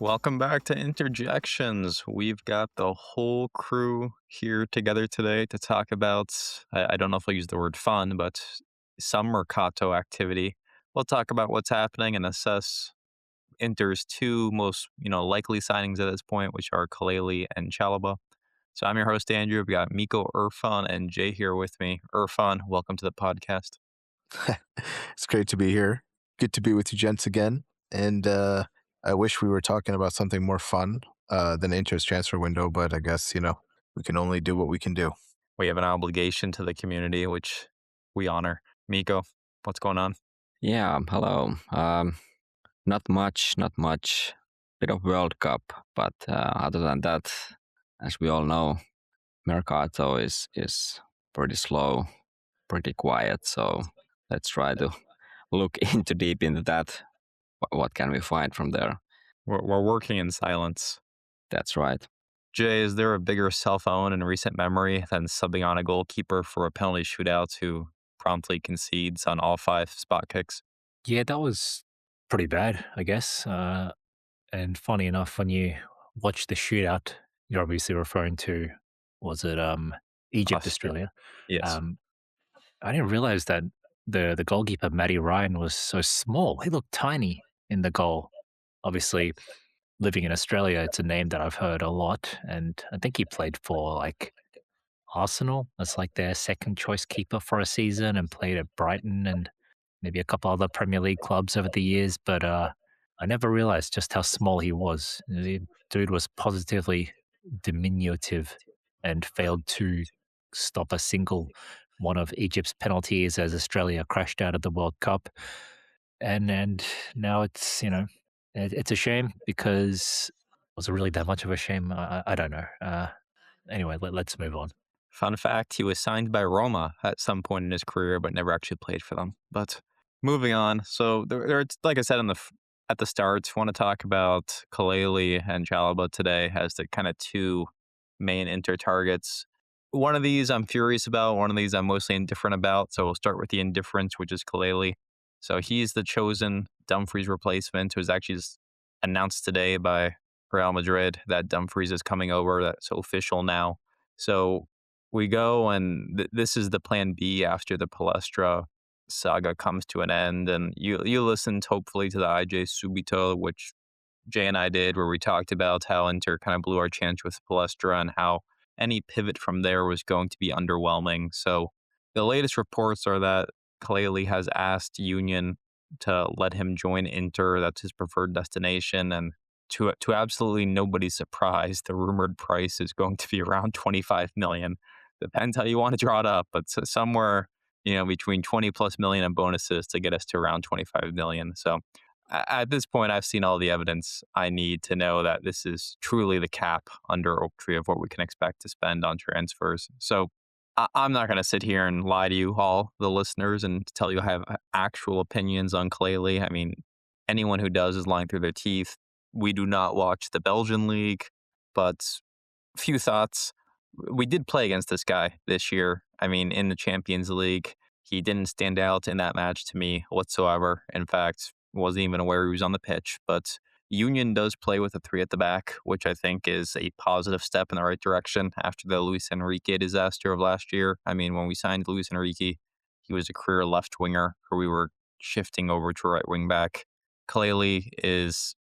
Welcome back to Interjections. We've got the whole crew here together today to talk about, I don't know if I'll use the word fun, but some Mercato activity. We'll talk about what's happening and assess Inter's two most, likely signings at this point, which are Khalaili and Chalobah. So I'm your host, Andrew. We've got Mikko, Irfan, and Jay here with me. Irfan, welcome to the podcast. It's great to be here. Good to be with you gents again. And I wish we were talking about something more fun than Inter's transfer window, but I guess, we can only do what we can do. We have an obligation to the community, which we honor. Mikko, what's going on? Yeah, hello. Not much, not much. Bit of World Cup, but other than that, as we all know, Mercato is pretty slow, pretty quiet. So let's try to look into deep into that. What can we find from there? We're working in silence. That's right. Jay, is there a bigger cell phone in recent memory than subbing on a goalkeeper for a penalty shootout who promptly concedes on all five spot kicks? Yeah, that was pretty bad, I guess. And funny enough, when you watch the shootout, you're obviously referring to, was it Egypt, Austria. Australia? Yes. Um, I didn't realize that the goalkeeper Matty Ryan was so small. He looked tiny in the goal. Obviously, living in Australia, it's a name that I've heard a lot, and I think he played for like Arsenal as like their second choice keeper for a season, and played at Brighton and maybe a couple other Premier League clubs over the years. But I never realized just how small he was. The dude was positively diminutive and failed to stop a single one of Egypt's penalties as Australia crashed out of the World Cup. And now it's a shame because was it really that much of a shame? I don't know. Anyway, let's move on. Fun fact, he was signed by Roma at some point in his career, but never actually played for them. But moving on. So, like I said at the start, want to talk about Khalaili and Chalobah today as the kind of two main Inter targets. One of these I'm furious about. One of these I'm mostly indifferent about. So we'll start with the indifference, which is Khalaili. So he's the chosen Dumfries replacement, who was actually just announced today by Real Madrid that Dumfries is coming over. That's official now. So we go, and this is the plan B after the Palestra saga comes to an end. And you listened hopefully to the IJ Subito, which Jay and I did, where we talked about how Inter kind of blew our chance with Palestra and how any pivot from there was going to be underwhelming. So the latest reports are that Khalaili has asked Union to let him join Inter. That's his preferred destination. And to absolutely nobody's surprise, the rumored price is going to be around 25 million. Depends how you want to draw it up, but somewhere, between 20 plus million and bonuses to get us to around 25 million. So at this point, I've seen all the evidence I need to know that this is truly the cap under Oaktree of what we can expect to spend on transfers. So I'm not going to sit here and lie to you all, the listeners, and tell you I have actual opinions on Khalaili. I mean, anyone who does is lying through their teeth. We do not watch the Belgian league, but few thoughts. We did play against this guy this year. I mean, in the Champions League, he didn't stand out in that match to me whatsoever. In fact, wasn't even aware he was on the pitch. But Union does play with a three at the back, which I think is a positive step in the right direction after the Luis Enrique disaster of last year. I mean, when we signed Luis Enrique, he was a career left winger, who we were shifting over to a right wing back. Khalaili is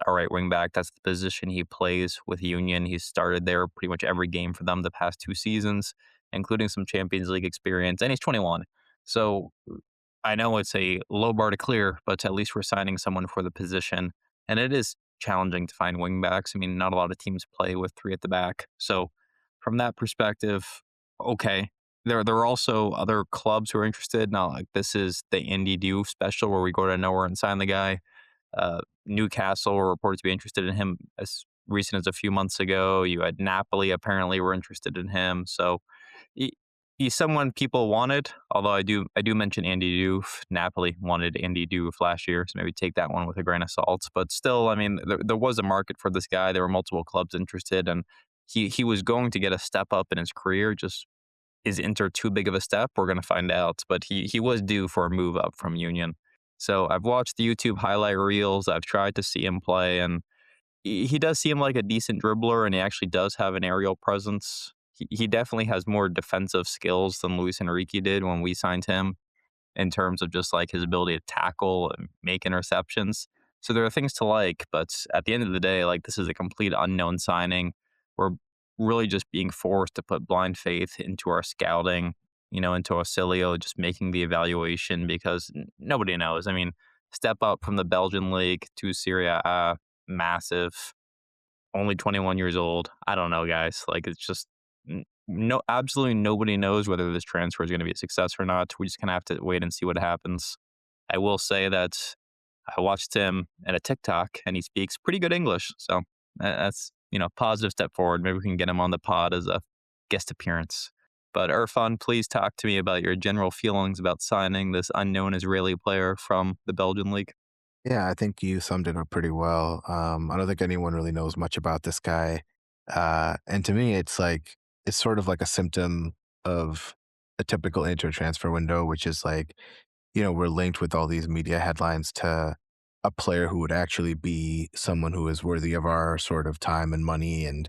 a right wing back. That's the position he plays with Union. He's started there pretty much every game for them the past 2 seasons, including some Champions League experience, and he's 21. So I know it's a low bar to clear, but at least we're signing someone for the position. And it is challenging to find wing backs. I mean, not a lot of teams play with three at the back. So from that perspective, okay. There are also other clubs who are interested. Not like this is the Andy Diouf special where we go to nowhere and sign the guy. Newcastle were reported to be interested in him as recent as a few months ago. You had Napoli apparently were interested in him. So he's someone people wanted. Although I do mention Andy Diouf. Napoli wanted Andy Diouf last year, so maybe take that one with a grain of salt. But still, I mean, there was a market for this guy. There were multiple clubs interested, and he was going to get a step up in his career. Just is Inter too big of a step? We're going to find out. But he was due for a move up from Union. So I've watched the YouTube highlight reels. I've tried to see him play, and he does seem like a decent dribbler, and he actually does have an aerial presence. He definitely has more defensive skills than Luis Enrique did when we signed him, in terms of just like his ability to tackle and make interceptions. So there are things to like, but at the end of the day, like this is a complete unknown signing. We're really just being forced to put blind faith into our scouting, into Osilio, just making the evaluation because nobody knows. I mean, step up from the Belgian league to Serie A, massive, only 21 years old. I don't know, guys. Like it's just no, absolutely nobody knows whether this transfer is going to be a success or not. We just kind of have to wait and see what happens. I will say that I watched him in a TikTok and he speaks pretty good English. So that's, positive step forward. Maybe we can get him on the pod as a guest appearance. But Irfan, please talk to me about your general feelings about signing this unknown Israeli player from the Belgian league. Yeah, I think you summed it up pretty well. I don't think anyone really knows much about this guy. And to me, it's sort of like a symptom of a typical Inter transfer window, which is like, we're linked with all these media headlines to a player who would actually be someone who is worthy of our sort of time and money, and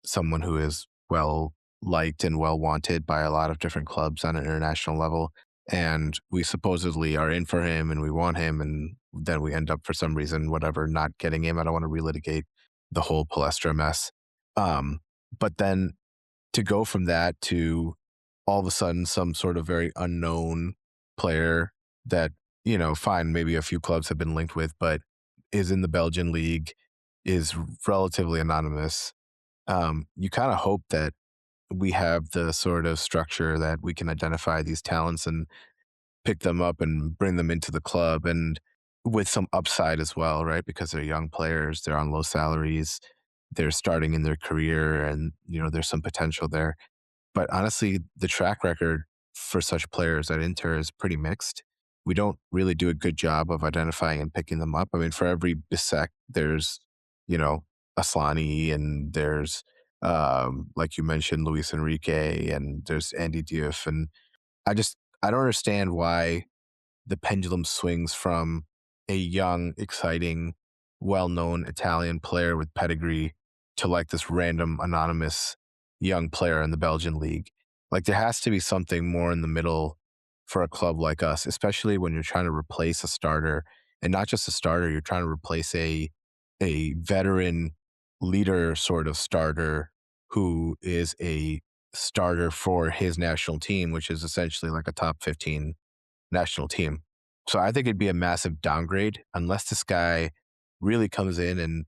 someone who is well liked and well wanted by a lot of different clubs on an international level. And we supposedly are in for him and we want him. And then we end up, for some reason, whatever, not getting him. I don't want to relitigate the whole Palestra mess. But then to go from that to all of a sudden some sort of very unknown player that, fine, maybe a few clubs have been linked with, but is in the Belgian league, is relatively anonymous. You kind of hope that we have the sort of structure that we can identify these talents and pick them up and bring them into the club, and with some upside as well, right? Because they're young players, they're on low salaries, they're starting in their career, and there's some potential there. But honestly, the track record for such players at Inter is pretty mixed. We don't really do a good job of identifying and picking them up. I mean, for every Bisek, there's, you know, Aslani, and there's, like you mentioned, Luis Enrique, and there's Andy Diouf. And I don't understand why the pendulum swings from a young, exciting, well-known Italian player with pedigree to like this random anonymous young player in the Belgian league. Like there has to be something more in the middle for a club like us, especially when you're trying to replace a starter, and not just a starter, you're trying to replace a veteran leader sort of starter who is a starter for his national team, which is essentially like a top 15 national team. So I think it'd be a massive downgrade unless this guy really comes in and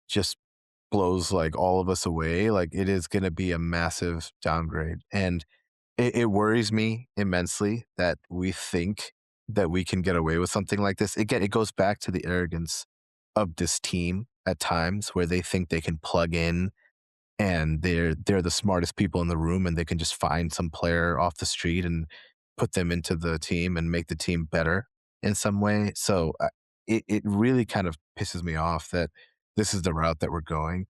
just blows like all of us away. Like it is going to be a massive downgrade. And it worries me immensely that we think that we can get away with something like this. Again, it goes back to the arrogance of this team at times where they think they can plug in and they're the smartest people in the room, and they can just find some player off the street and put them into the team and make the team better in some way. So it really kind of pisses me off that this is the route that we're going.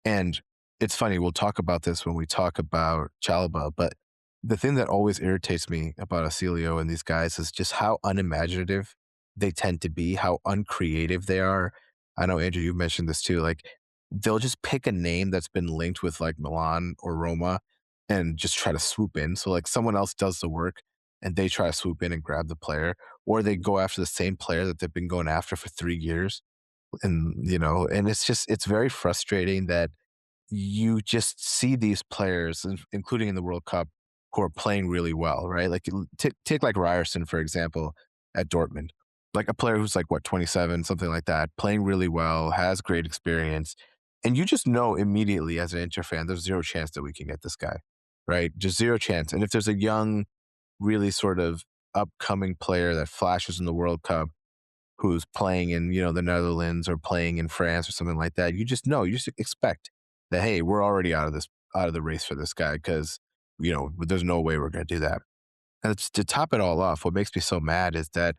And it's funny, we'll talk about this when we talk about Chalobah, but the thing that always irritates me about Asilio and these guys is just how unimaginative they tend to be, how uncreative they are. I know, Andrew, you mentioned this too. Like, they'll just pick a name that's been linked with like Milan or Roma and just try to swoop in. So, like, someone else does the work and they try to swoop in and grab the player, or they go after the same player that they've been going after for 3 years. And it's very frustrating that you just see these players, including in the World Cup, who are playing really well, right? Like take like Ryerson, for example, at Dortmund, like a player who's like what 27, something like that, playing really well, has great experience, and you just know immediately as an Inter fan, there's zero chance that we can get this guy, right? Just zero chance. And if there's a young, really sort of upcoming player that flashes in the World Cup who's playing in, the Netherlands or playing in France or something like that, you just know, you just expect that, hey, we're already out of the race for this guy because, there's no way we're going to do that. And to top it all off, what makes me so mad is that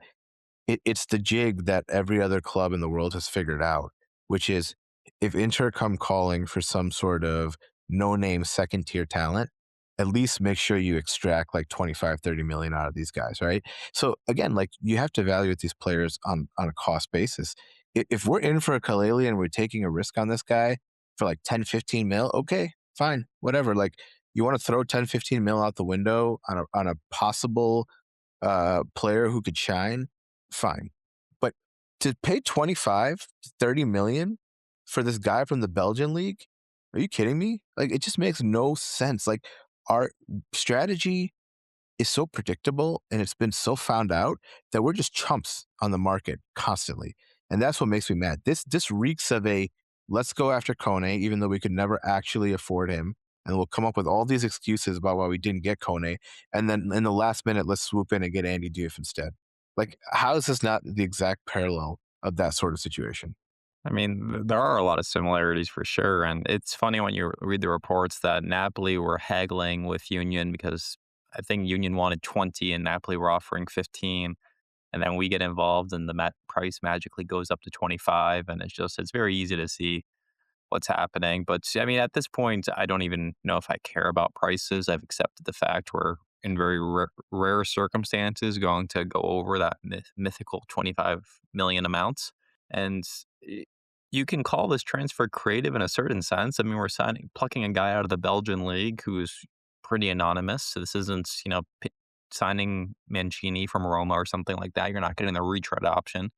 it's the jig that every other club in the world has figured out, which is if Inter come calling for some sort of no-name second-tier talent, at least make sure you extract like 25, 30 million out of these guys, right? So again, like you have to evaluate these players on a cost basis. if we're in for a Khalaili and we're taking a risk on this guy for like 10, 15 mil, okay, fine, whatever. Like, you want to throw 10, 15 mil out the window on a possible player who could shine, fine. But to pay 25 to 30 million for this guy from the Belgian league, are you kidding me? Like, it just makes no sense. Like, our strategy is so predictable and it's been so found out that we're just chumps on the market constantly. And that's what makes me mad. This reeks of a let's go after Kone, even though we could never actually afford him. And we'll come up with all these excuses about why we didn't get Kone. And then in the last minute, let's swoop in and get Andy Diouf instead. Like, how is this not the exact parallel of that sort of situation? I mean, there are a lot of similarities for sure. And it's funny when you read the reports that Napoli were haggling with Union because I think Union wanted 20 and Napoli were offering 15. And then we get involved and the price magically goes up to 25. And it's very easy to see what's happening. But I mean, at this point, I don't even know if I care about prices. I've accepted the fact we're in very rare circumstances going to go over that mythical 25 million amounts. And y- you can call this transfer creative in a certain sense. I mean, we're plucking a guy out of the Belgian league who's pretty anonymous. So this isn't, signing Mancini from Roma or something like that. You're not getting the retread option.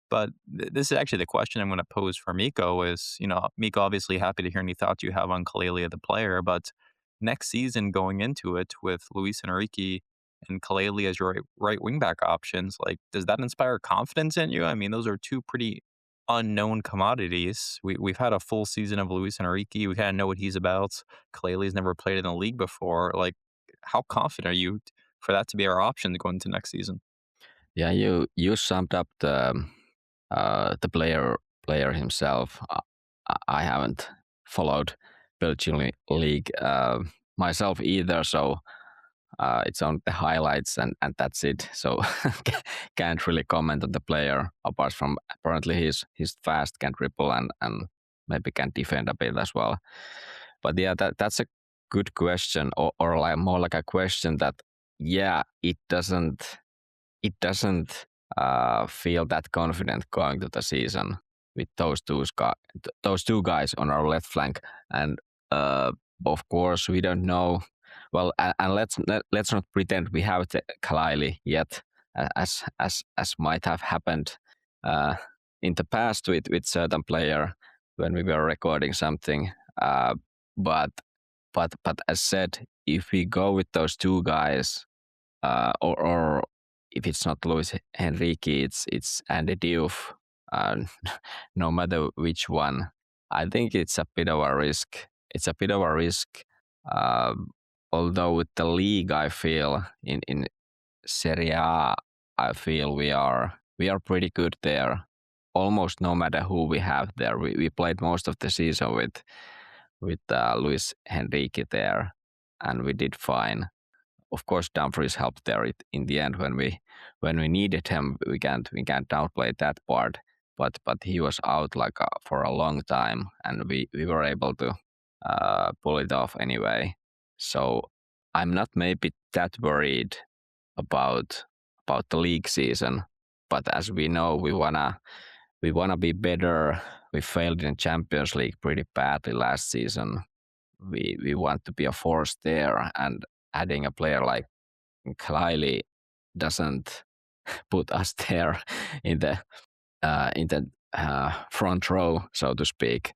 But this is actually the question I'm going to pose for Mikko is, Mikko, obviously happy to hear any thoughts you have on Khalaili the player, but next season going into it with Luis Enrique and Khalaili as your right wing back options, like, does that inspire confidence in you? I mean, those are two pretty unknown commodities. We've had a full season of Luis Enrique. We kind of know what he's about. Khalaili's never played in the league before. Like, how confident are you for that to be our option going into next season? Yeah, you summed up the player himself. I haven't followed Belgian league myself either, so it's on the highlights and that's it. So can't really comment on the player apart from apparently he's fast, can dribble and maybe can defend a bit as well. But yeah, that's a good question, or like more like a question that yeah, it doesn't feel that confident going to the season with those two guys on our left flank, and of course we don't know. Well, and let's not pretend we have the Khalaili yet, as might have happened uh, in the past with certain player when we were recording something. But as said, if we go with those two guys, or if it's not Luis Enrique, it's Andy Diouf. Uh, no matter which one, I think it's a bit of a risk. It's a bit of a risk. Although with the league, I feel in Serie A, I feel we are pretty good there. Almost no matter who we have there, we played most of the season with Luis Enrique there, and we did fine. Of course, Dumfries helped there in the end when we needed him. We can't downplay that part. But he was out like for a long time, and we were able to pull it off anyway. So I'm not maybe that worried about the league season. But as we know, we wanna be better. We failed in Champions League pretty badly last season. We want to be a force there, and adding a player like Khalaili doesn't put us there in the front row, so to speak.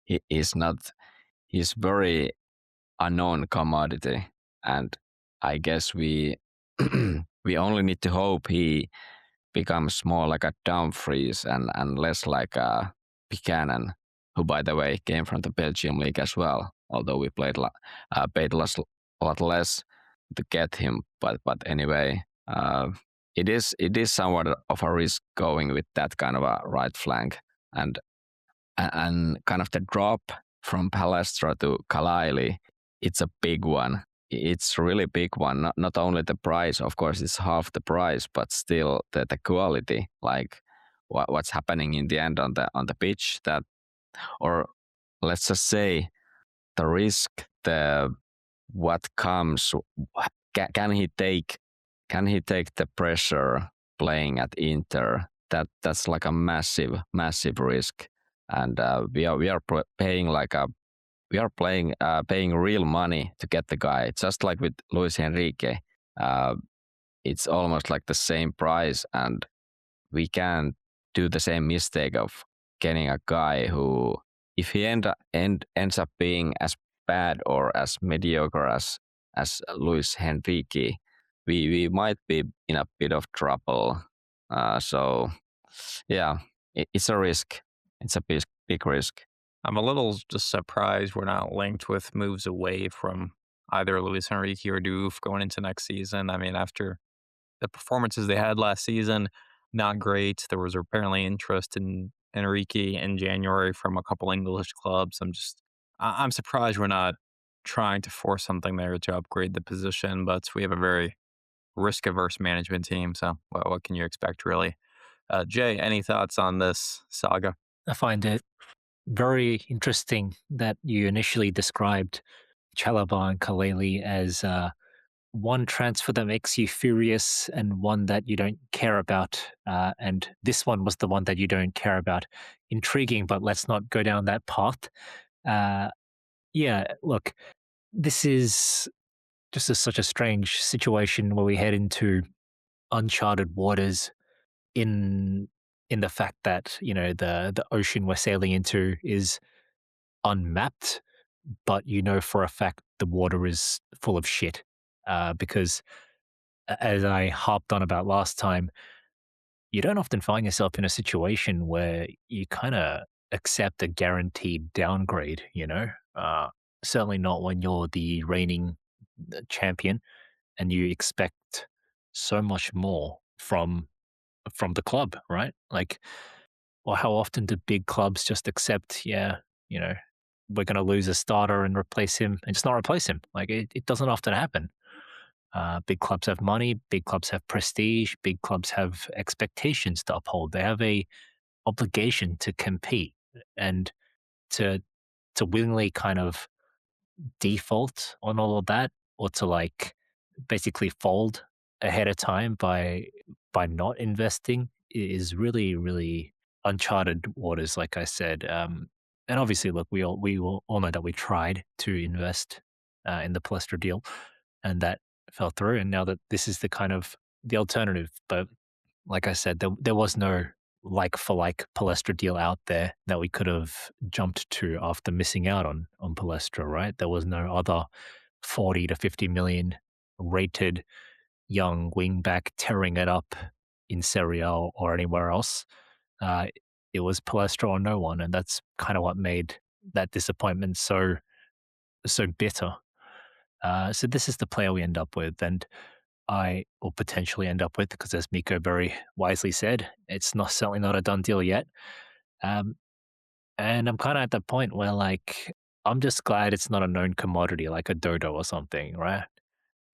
He's not. He's very unknown commodity, and I guess we we only need to hope he becomes more like a Dumfries and less like a Buchanan, who, by the way, came from the Belgium league as well. Although we paid a lot less to get him, but anyway, it is somewhat of a risk going with that kind of a right flank, and kind of the drop from Palestra to Khalaili. It's a big one. It's a really big one. Not only the price, of course, it's half the price, but still the quality, like what's happening in the end on the pitch. That, or let's just say, the risk, the what comes. Can he take the pressure playing at Inter that's like a massive risk, and we are paying like a we are paying real money to get the guy. Just like with Luis Enrique, uh, it's almost like the same price, and we can't do the same mistake of getting a guy who, if he ends up being as bad or as mediocre as Luis Enrique, we might be in a bit of trouble. So, yeah, it's a risk. It's a big risk. I'm a little just surprised we're not linked with moves away from either Luis Enrique or Diouf going into next season. I mean, after the performances they had last season, not great. There was apparently interest in Enrique in January from a couple English clubs. I'm surprised we're not trying to force something there to upgrade the position, but we have a very risk averse management team. So what can you expect, really? Jay, any thoughts on this saga? I find it very interesting that you initially described Chalobah and Khalaili as one transfer that makes you furious and one that you don't care about. And this one was the one that you don't care about. Intriguing, but let's not go down that path. Uh, yeah, look, this is just such a strange situation where we head into uncharted waters in the fact that the ocean we're sailing into is unmapped, but you know for a fact the water is full of shit. Because as I harped on about last time, you don't often find yourself in a situation where you kind of accept a guaranteed downgrade, certainly not when you're the reigning champion and you expect so much more from the club, right? Like, well, how often do big clubs just accept, yeah, we're going to lose a starter and replace him and just not replace him? Like, it doesn't often happen. Big clubs have money, big clubs have prestige, big clubs have expectations to uphold. They have a obligation to compete and to willingly kind of default on all of that, or to like basically fold ahead of time by not investing is really, really uncharted waters, like I said. And obviously, look, we all know that we tried to invest in the Palestra deal, and that fell through. And now that this is the alternative, but like I said, there was no like for like Palestra deal out there that we could have jumped to after missing out on Palestra, right? There was no other 40 to 50 million rated young wingback tearing it up in Serie A or anywhere else. Uh, it was Palestra or no one, and that's kind of what made that disappointment so bitter. So this is the player we end up with, and I will potentially end up with, because as Mikko very wisely said, it's certainly not a done deal yet. Um, and I'm kind of at the point where like I'm just glad it's not a known commodity like a dodo or something, right?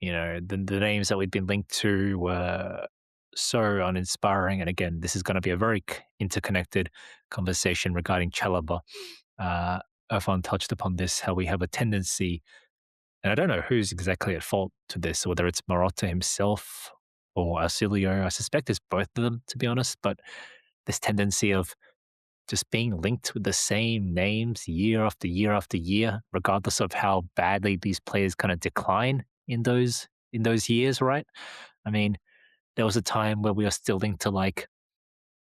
The names that we'd been linked to were so uninspiring. And again, this is going to be a very interconnected conversation regarding Chalobah. Irfan touched upon this, how we have a tendency, and I don't know who's exactly at fault to this, whether it's Marotta himself or Arcilio. I suspect it's both of them, to be honest, but this tendency of just being linked with the same names year after year after year, regardless of how badly these players kind of decline in those years, right? I mean, there was a time where we were still linked to like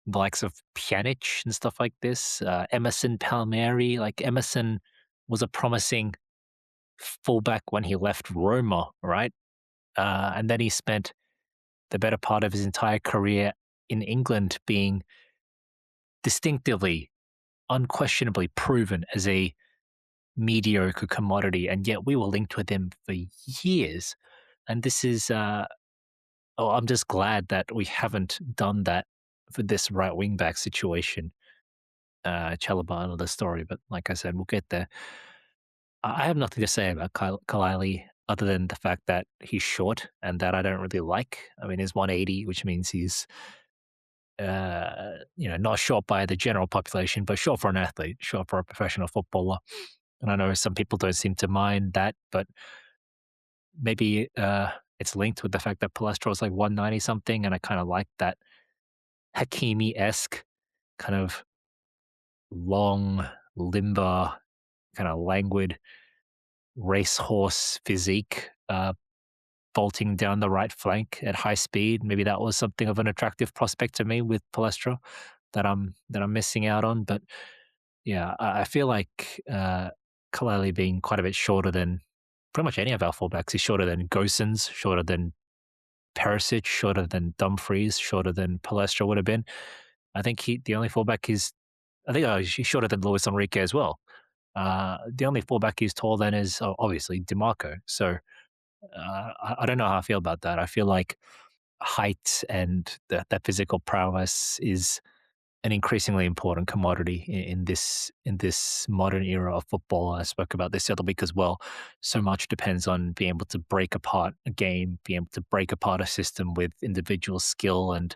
the likes of Pjanic and stuff like this. Emerson Palmieri, like Emerson was a promising fullback when he left Roma, right? And then he spent the better part of his entire career in England being distinctively, unquestionably proven as a mediocre commodity, and yet we were linked with him for years. And this is, I'm just glad that we haven't done that for this right wing back situation. Chalobah, another story, but like I said, we'll get there. I have nothing to say about Khalaili other than the fact that he's short and that I don't really like. I mean, he's 180, which means he's not short by the general population, but short for an athlete, short for a professional footballer. And I know some people don't seem to mind that, but maybe it's linked with the fact that Palestra was like 190 something, and I kind of like that Hakimi-esque kind of long, limber, kind of languid racehorse physique, bolting down the right flank at high speed. Maybe that was something of an attractive prospect to me with Palestra that I'm missing out on. But yeah, I feel like Khalaili being quite a bit shorter than pretty much any of our fullbacks. He's shorter than Gosens, shorter than Perisic, shorter than Dumfries, shorter than Palestra would have been. I think the only fullback he's I think he's shorter than Luis Enrique as well. The only fullback he's taller than is obviously DiMarco. So I don't know how I feel about that. I feel like height and that physical prowess is an increasingly important commodity in this modern era of football. I spoke about this the other week as well. So much depends on being able to break apart a game, being able to break apart a system with individual skill and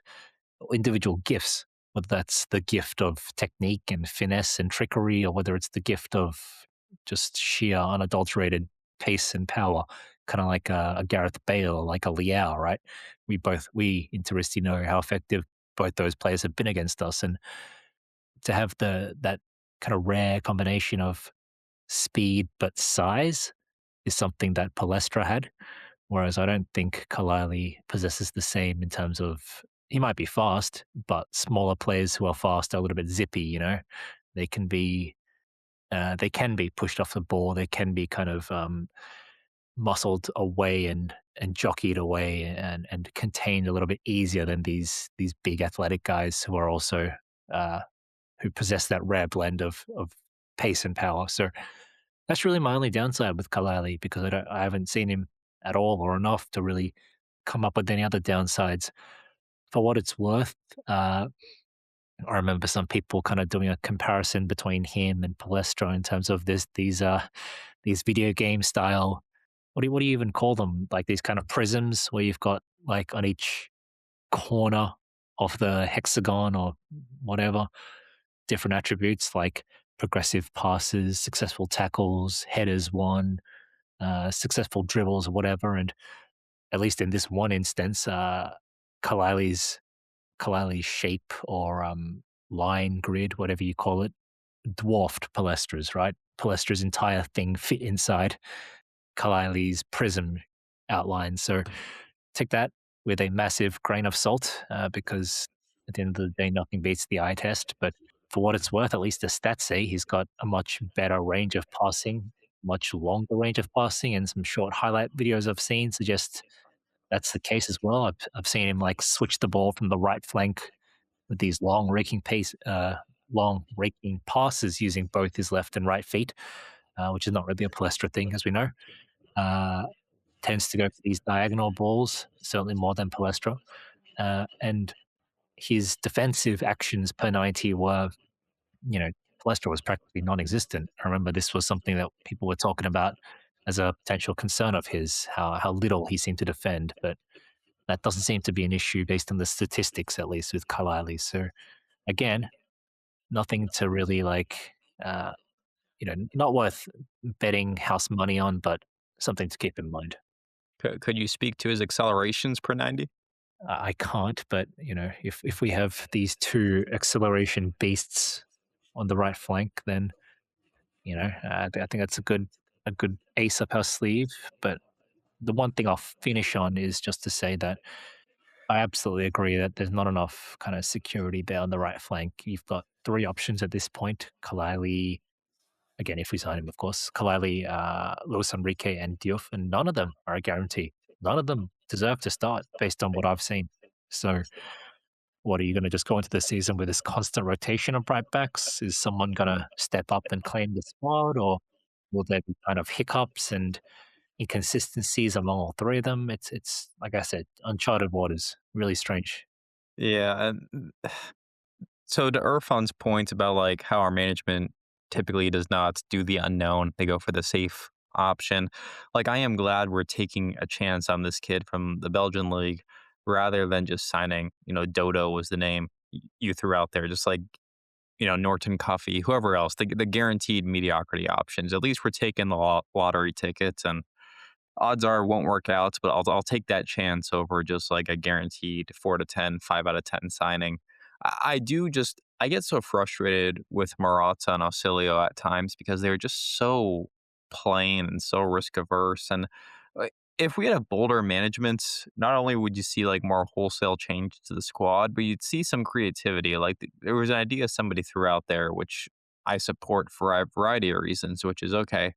individual gifts, whether that's the gift of technique and finesse and trickery, or whether it's the gift of just sheer unadulterated pace and power, kind of like a Gareth Bale or like a Liao, right? We Interisti know how effective both those players have been against us, and to have that kind of rare combination of speed but size is something that Palestra had. Whereas I don't think Khalaili possesses the same in terms of he might be fast, but smaller players who are fast are a little bit zippy. They can be they can be pushed off the ball. They can be kind of muscled away and jockeyed away and contained a little bit easier than these big athletic guys who are also uh, who possess that rare blend of pace and power. So that's really my only downside with Khalaili, because I haven't seen him at all or enough to really come up with any other downsides. For what it's worth, I remember some people kind of doing a comparison between him and Palestra in terms of these video game style. What do you even call them? Like these kind of prisms where you've got like on each corner of the hexagon or whatever different attributes like progressive passes, successful tackles, headers won, successful dribbles or whatever. And at least in this one instance, Khalaili's Khalaili's shape or line grid, whatever you call it, dwarfed Palestra's, right? Palestra's entire thing fit inside Khalaili's prism outline. So take that with a massive grain of salt, because at the end of the day, nothing beats the eye test. But for what it's worth, at least the stats say he's got a much better range of passing, much longer range of passing, and some short highlight videos I've seen suggest that's the case as well. I've seen him like switch the ball from the right flank with these long raking passes using both his left and right feet, which is not really a Palestra thing, as we know. Uh, Tends to go for these diagonal balls, certainly more than Palestra. And his defensive actions per 90 were, Palestra was practically non-existent. I remember this was something that people were talking about as a potential concern of his, how little he seemed to defend. But that doesn't seem to be an issue based on the statistics, at least with Khalaili. So again, nothing to really not worth betting house money on, but something to keep in mind. Could you speak to his accelerations per 90? I can't, but if we have these two acceleration beasts on the right flank, then I think that's a good ace up our sleeve. But the one thing I'll finish on is just to say that I absolutely agree that there's not enough kind of security there on the right flank. You've got three options at this point: Khalaili, again, if we sign him, of course, Khalaili, Luis Enrique, and Diouf, and none of them are a guarantee. None of them deserve to start based on what I've seen. So, what are you going to just go into the season with this constant rotation of right backs? Is someone going to step up and claim the spot, or will there be kind of hiccups and inconsistencies among all three of them? It's like I said, uncharted waters. Really strange. Yeah, and so to Irfan's point about like how our management typically does not do the unknown, they go for the safe option. Like I am glad we're taking a chance on this kid from the Belgian league rather than just signing, Dodo was the name you threw out there, just like, Norton Cuffy, whoever else, the guaranteed mediocrity options. At least we're taking the lottery tickets, and odds are it won't work out, but I'll take that chance over just like a guaranteed 4 to 10, 5 out of 10 signing. I get so frustrated with Morata and Auxilio at times because they're just so plain and so risk averse. And if we had a bolder management, not only would you see like more wholesale change to the squad, but you'd see some creativity. Like there was an idea somebody threw out there, which I support for a variety of reasons, which is okay.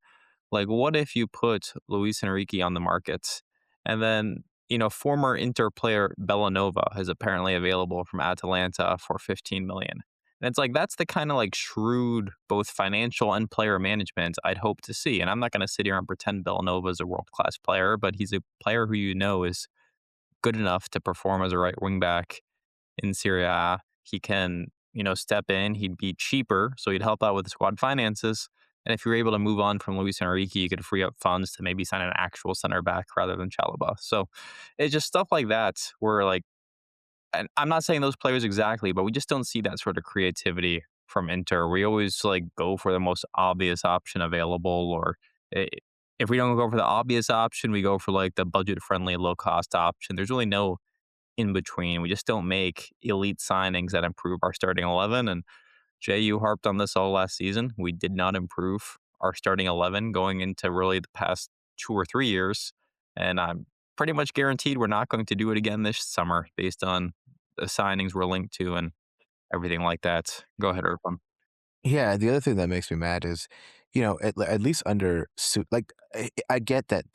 Like, what if you put Luis Enrique on the market and then, former Inter player Bellanova is apparently available from Atalanta for 15 million. And it's like that's the kind of like shrewd both financial and player management I'd hope to see. And I'm not going to sit here and pretend Bellanova is a world-class player, but he's a player who is good enough to perform as a right wing back in Serie A. He can, step in. He'd be cheaper, so he'd help out with the squad finances. And if you're able to move on from Luis Enrique, you could free up funds to maybe sign an actual center back rather than Chalobah. So it's just stuff like that where, like, and I'm not saying those players exactly, but we just don't see that sort of creativity from Inter. We always like go for the most obvious option available, or i- if we don't go for the obvious option, we go for like the budget friendly, low cost option. There's really no in between. We just don't make elite signings that improve our starting 11. And Jay, you harped on this all last season. We did not improve our starting 11 going into really the past 2 or 3 years. And I'm pretty much guaranteed we're not going to do it again this summer based on the signings we're linked to and everything like that. Go ahead, Irfan. Yeah, the other thing that makes me mad is, at least under suit, like I get that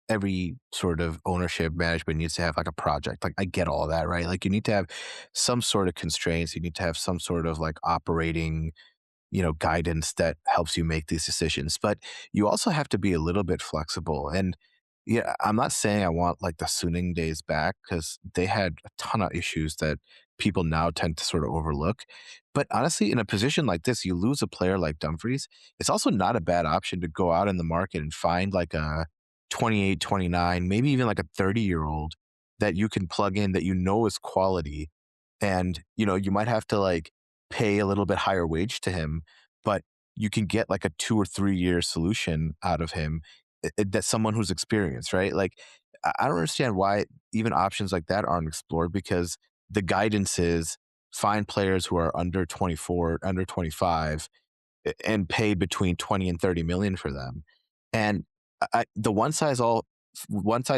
every sort of ownership management needs to have like a project. Like I get all that, right? Like you need to have some sort of constraints. You need to have some sort of like operating guidance that helps you make these decisions. But you also have to be a little bit flexible. And yeah, I'm not saying I want like the Suning days back because they had a ton of issues that people now tend to sort of overlook. But honestly, in a position like this, you lose a player like Dumfries. It's also not a bad option to go out in the market and find like a 28, 29, maybe even like a 30-year-old that you can plug in that is quality. And, you might have to like pay a little bit higher wage to him, but you can get like a 2 or 3 year solution out of him. That's someone who's experienced, right? Like, I don't understand why even options like that aren't explored because the guidance is find players who are under 24, under 25, and pay between 20 and 30 million for them. And the one size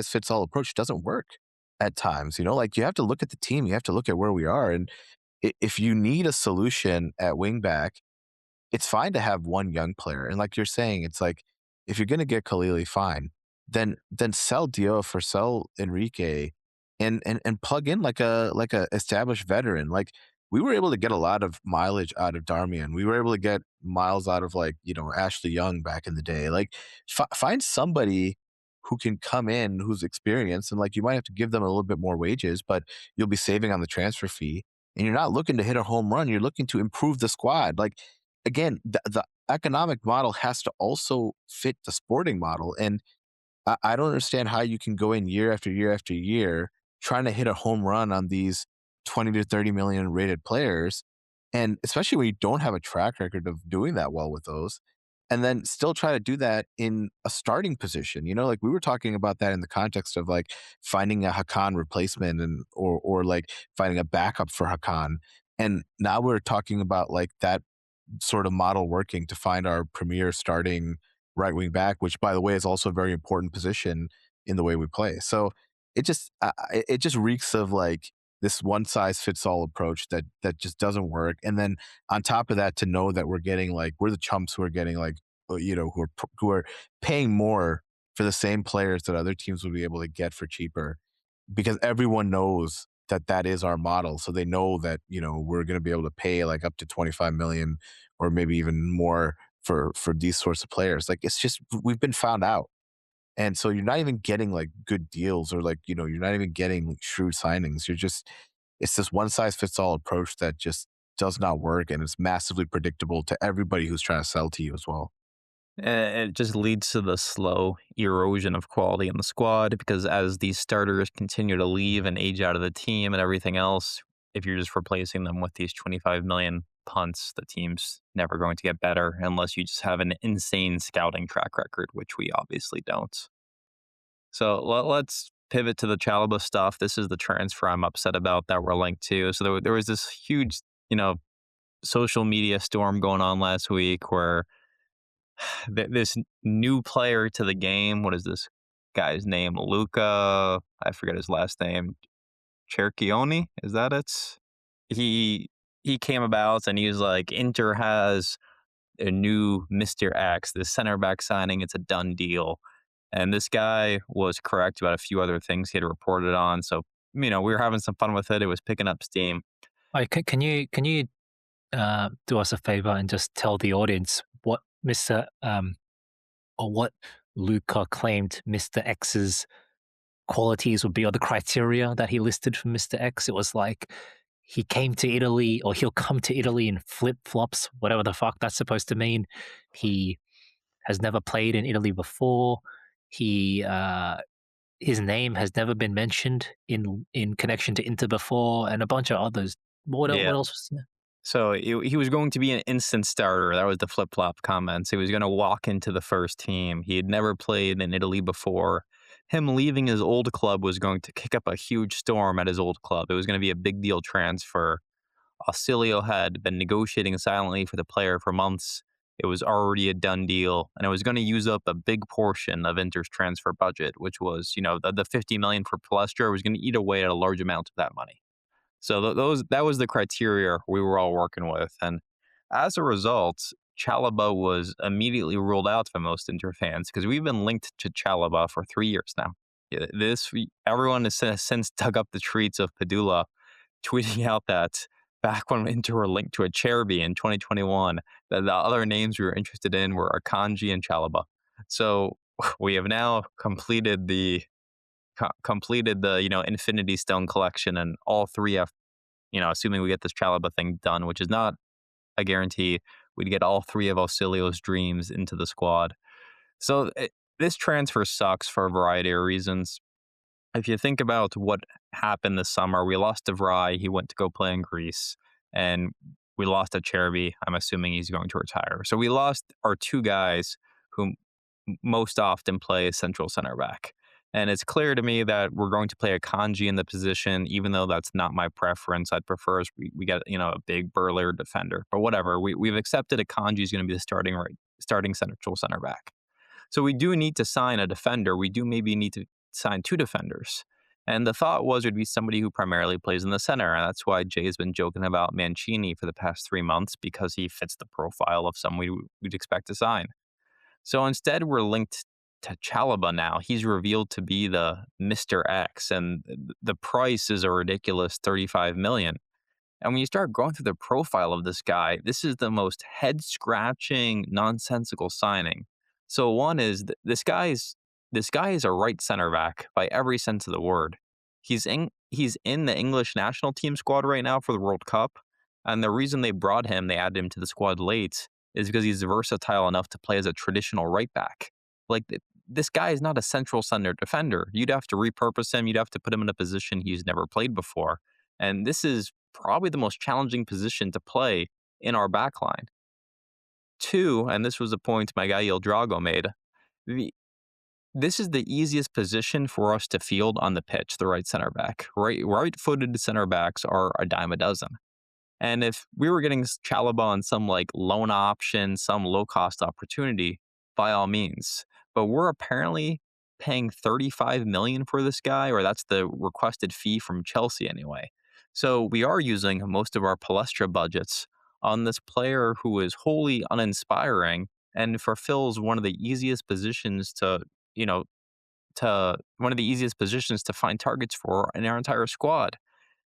fits all approach doesn't work at times. Like you have to look at the team, you have to look at where we are, and if you need a solution at wingback, it's fine to have one young player. And like you're saying, it's like if you're gonna get Khalaili, fine. Then sell Diouf or sell Enrique and plug in like a established veteran. Like we were able to get a lot of mileage out of Darmian. We were able to get miles out of like, Ashley Young back in the day. Like find somebody who can come in who's experienced and like you might have to give them a little bit more wages, but you'll be saving on the transfer fee and you're not looking to hit a home run. You're looking to improve the squad. Like again, the economic model has to also fit the sporting model. And I don't understand how you can go in year after year after year trying to hit a home run on these 20 to 30 million rated players. And especially when you don't have a track record of doing that well with those, and then still try to do that in a starting position. Like we were talking about that in the context of like finding a Hakan replacement and or like finding a backup for Hakan. And now we're talking about like that sort of model working to find our premier starting right wing back, which by the way is also a very important position in the way we play. So it just reeks of like this one size fits all approach that just doesn't work. And then on top of that, to know that we're the chumps who are getting like who are paying more for the same players that other teams would be able to get for cheaper because everyone knows that that is our model. So they know that, we're going to be able to pay like up to 25 million or maybe even more for these sorts of players. Like it's just we've been found out. And so you're not even getting like good deals or like, you're not even getting shrewd signings. It's this one size fits all approach that just does not work and it's massively predictable to everybody who's trying to sell to you as well. It just leads to the slow erosion of quality in the squad because as these starters continue to leave and age out of the team and everything else, if you're just replacing them with these 25 million punts, the team's never going to get better unless you just have an insane scouting track record, which we obviously don't. So let's pivot to the Chalobah stuff. This is the transfer I'm upset about that we're linked to. So there was this huge, social media storm going on last week where this new player to the game, what is this guy's name? Luca, I forget his last name. Cerchioni, is that it? He he came about and he was like, Inter has a new Mr. X, the center back signing. It's a done deal. And this guy was correct about a few other things he had reported on. So, we were having some fun with it. It was picking up steam. Can you do us a favor and just tell the audience what Mr. Or what Luca claimed Mr. X's qualities would be, or the criteria that he listed for Mr. X? It was like he came to Italy, or he'll come to Italy in flip flops, whatever the fuck that's supposed to mean. He has never played in Italy before. He his name has never been mentioned in connection to Inter before, and a bunch of others. What else was there? So he was going to be an instant starter. That was the flip-flop comments. He was going to walk into the first team. He had never played in Italy before. Him leaving his old club was going to kick up a huge storm at his old club. It was going to be a big deal transfer. Ausilio had been negotiating silently for the player for months. It was already a done deal, and it was going to use up a big portion of Inter's transfer budget, which was, the $50 million for Palestra was going to eat away at a large amount of that money. So that was the criteria we were all working with, and as a result, Chalobah was immediately ruled out by most Inter fans because we've been linked to Chalobah for 3 years now. Everyone has since dug up the tweets of Padula tweeting out that back when Inter were linked to Acerbi in 2021, that the other names we were interested in were Akanji and Chalobah. So we have now completed the Infinity Stone collection, and all three have, assuming we get this Chalobah thing done, which is not a guarantee, we'd get all three of Ausilio's dreams into the squad. So this transfer sucks for a variety of reasons. If you think about what happened this summer, we lost De Vrij. He went to go play in Greece, and we lost Acerbi. I'm assuming he's going to retire. So we lost our two guys who most often play central center back. And it's clear to me that we're going to play Akanji in the position, even though that's not my preference. I'd prefer we get a big burlier defender. But whatever, we've accepted Akanji is going to be the starting central center back. So we do need to sign a defender. We do maybe need to sign two defenders. And the thought was it would be somebody who primarily plays in the center. And that's why Jay's been joking about Mancini for the past 3 months, because he fits the profile of someone we'd expect to sign. So instead, we're linked to Chalobah now. He's revealed to be the Mr. X, and the price is a ridiculous $35 million. And when you start going through the profile of this guy, this is the most head-scratching, nonsensical signing. So one is this guy is a right center back by every sense of the word. He's in the English national team squad right now for the World Cup, and the reason they added him to the squad late, is because he's versatile enough to play as a traditional right back. Like, this guy is not a central center defender. You'd have to repurpose him. You'd have to put him in a position he's never played before. And this is probably the most challenging position to play in our backline. Two, and this was a point my guy Il Drago made, this is the easiest position for us to field on the pitch, the right center back. Right-footed center backs are a dime a dozen. And if we were getting Chalobah on some loan option, some low-cost opportunity, by all means. But we're apparently paying $35 million for this guy, or that's the requested fee from Chelsea anyway. So we are using most of our Palestra budgets on this player who is wholly uninspiring and fulfills one of the easiest positions to find targets for in our entire squad.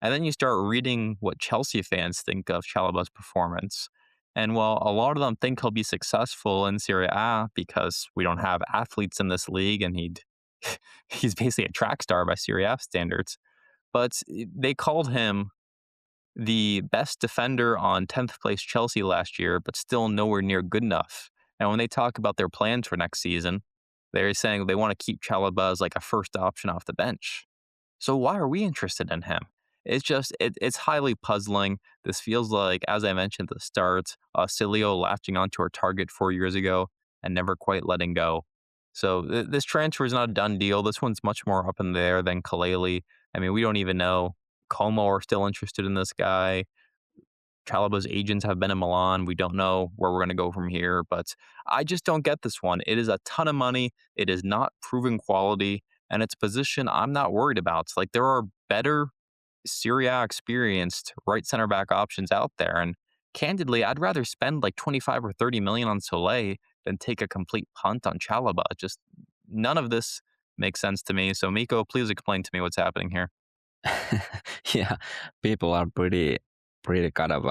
And then you start reading what Chelsea fans think of Chalobah's performance. And while a lot of them think he'll be successful in Serie A because we don't have athletes in this league and he's basically a track star by Serie A standards, but they called him the best defender on 10th place Chelsea last year, but still nowhere near good enough. And when they talk about their plans for next season, they're saying they want to keep Chalobah as a first option off the bench. So why are we interested in him? It's highly puzzling. This feels like, as I mentioned at the start, Ausilio latching onto our target 4 years ago and never quite letting go. So this transfer is not a done deal. This one's much more up in the air than Khalaili. I mean, we don't even know. Como are still interested in this guy. Chalobah's agents have been in Milan. We don't know where we're going to go from here, but I just don't get this one. It is a ton of money. It is not proven quality, and it's a position I'm not worried about. Like, there are better Serie A experienced right center back options out there, and candidly, I'd rather spend like 25 or 30 million on Soleil than take a complete punt on Chalobah. Just none of this makes sense to me. So, Miko, please explain to me what's happening here. Yeah, people are pretty kind of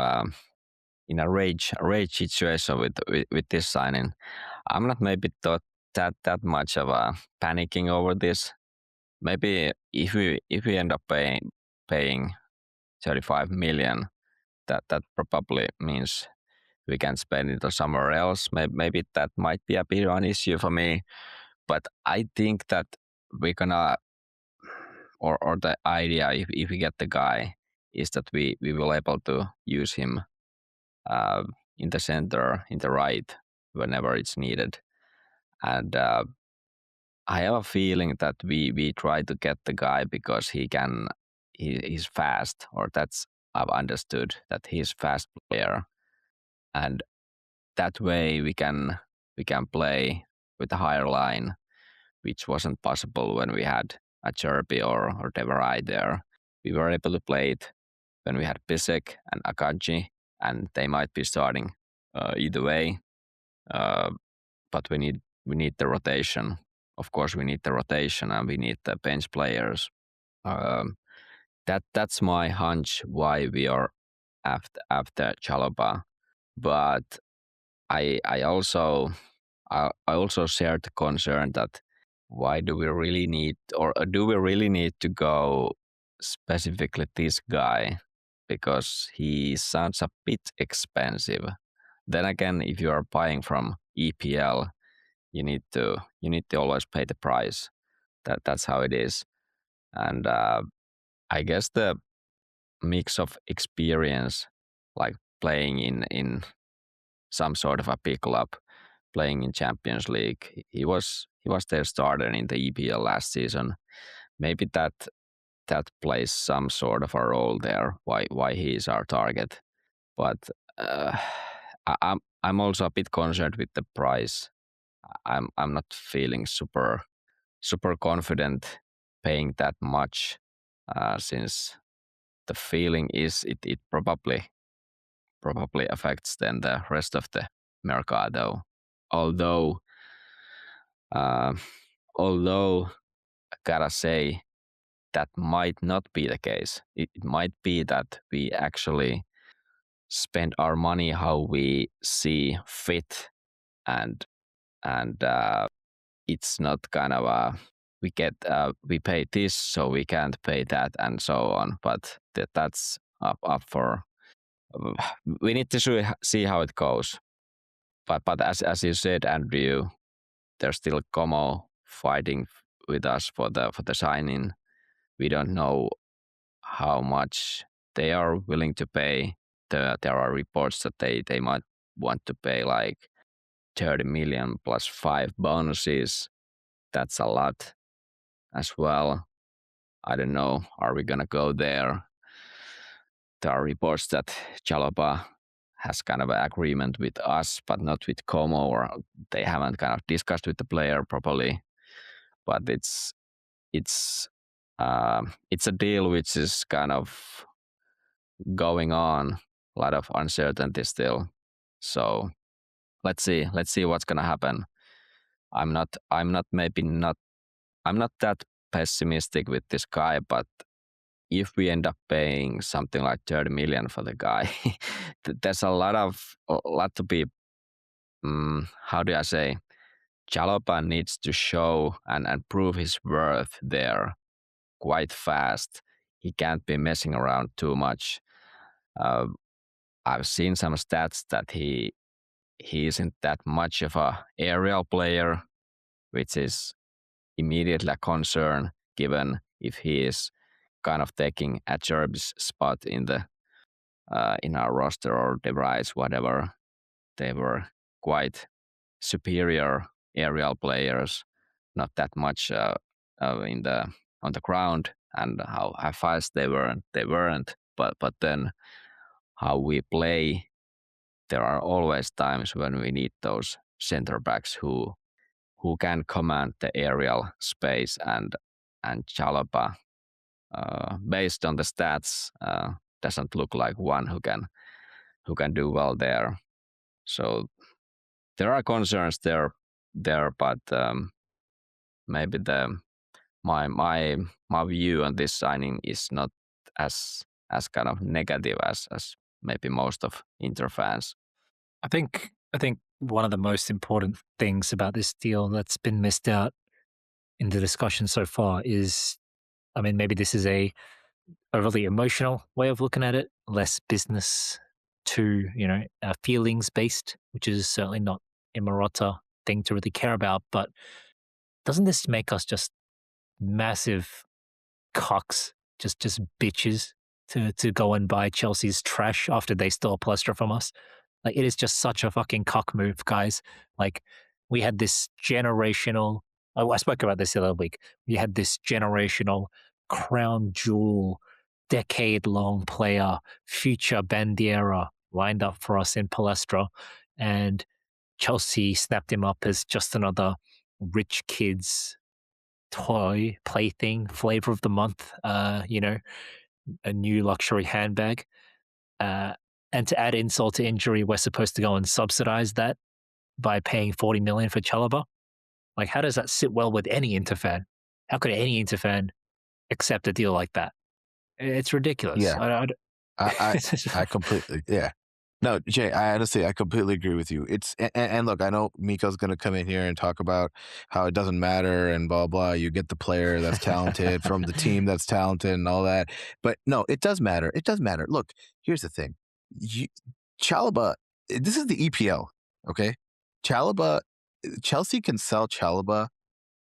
in a rage situation with this signing. I'm not maybe thought that much of panicking over this. Maybe if we end up paying 35 million, that probably means we can spend it somewhere else. Maybe that might be a bit of an issue for me, but I think that we're gonna or the idea if we get the guy is that we will able to use him uh, in the center, in the right, whenever it's needed. And I have a feeling that we try to get the guy because he's fast, or that's I've understood that he's fast player, and that way we can play with a higher line, which wasn't possible when we had a Cherby or Deverai there. We were able to play it when we had Pisek and Akaji, and they might be starting either way. Uh, but we need the rotation. Of course, we need the rotation, and we need the bench players. Um, that's my hunch why we are after Chalobah. But I also shared the concern that why do we really need, or do we really need to go specifically this guy, because he sounds a bit expensive. Then again, if you are buying from EPL, you need to always pay the price. That's how it is. And I guess the mix of experience, like playing in some sort of a big club, playing in Champions League. He was their starter in the EPL last season. Maybe that plays some sort of a role there. Why he is our target, but uh, I'm also a bit concerned with the price. I'm not feeling super confident paying that much, since the feeling is it probably affects then the rest of the mercado. Although uh, although I gotta say that might not be the case. It might be that we actually spend our money how we see fit, and it's not kind of we pay this so we can't pay that and so on. But that's up for we need to see how it goes. But as you said, Andrew, there's still Como fighting with us for the signing. We don't know how much they are willing to pay. There are reports that they might want to pay like 30 million plus 5 bonuses. That's a lot as well. I don't know. Are we gonna go there? There are reports that Chalobah has kind of an agreement with us, but not with Como, or they haven't kind of discussed with the player properly. But it's a deal which is kind of going on, a lot of uncertainty still. So let's see what's gonna happen. I'm not that pessimistic with this guy, but if we end up paying something like 30 million for the guy, there's a lot to be. How do I say? Chalobah needs to show and prove his worth there quite fast. He can't be messing around too much. Uh, I've seen some stats that he isn't that much of a aerial player, which is immediately a concern given if he is kind of taking Acherb's spot in our roster or device, whatever. They were quite superior aerial players. not that much on the ground, and how fast they weren't. But then how we play, there are always times when we need those center backs who can command the aerial space, and Chalobah, based on the stats, doesn't look like one who can do well there. So there are concerns there, but maybe my view on this signing is not as kind of negative as maybe most of Inter fans. I think one of the most important things about this deal that's been missed out in the discussion so far is, I mean, maybe this is a really emotional way of looking at it, less business to, feelings based, which is certainly not a Marotta thing to really care about. But doesn't this make us just massive cocks, just bitches to go and buy Chelsea's trash after they stole Palestra from us? Like, it is just such a fucking cock move, guys. Like, we had this generational, I spoke about this the other week. We had this generational crown jewel, decade long player, future Bandiera lined up for us in Palestra. And Chelsea snapped him up as just another rich kid's toy, plaything, flavor of the month, a new luxury handbag. And to add insult to injury, we're supposed to go and subsidize that by paying 40 million for Chalobah. Like, how does that sit well with any Inter fan? How could any Inter fan accept a deal like that? It's ridiculous. Yeah, I completely, yeah. No, Jay, I completely agree with you. And look, I know Mikko's going to come in here and talk about how it doesn't matter and blah, blah. You get the player that's talented from the team that's talented and all that. But no, it does matter. It does matter. Look, here's the thing. Chalobah, this is the EPL, okay? Chelsea can sell Chalobah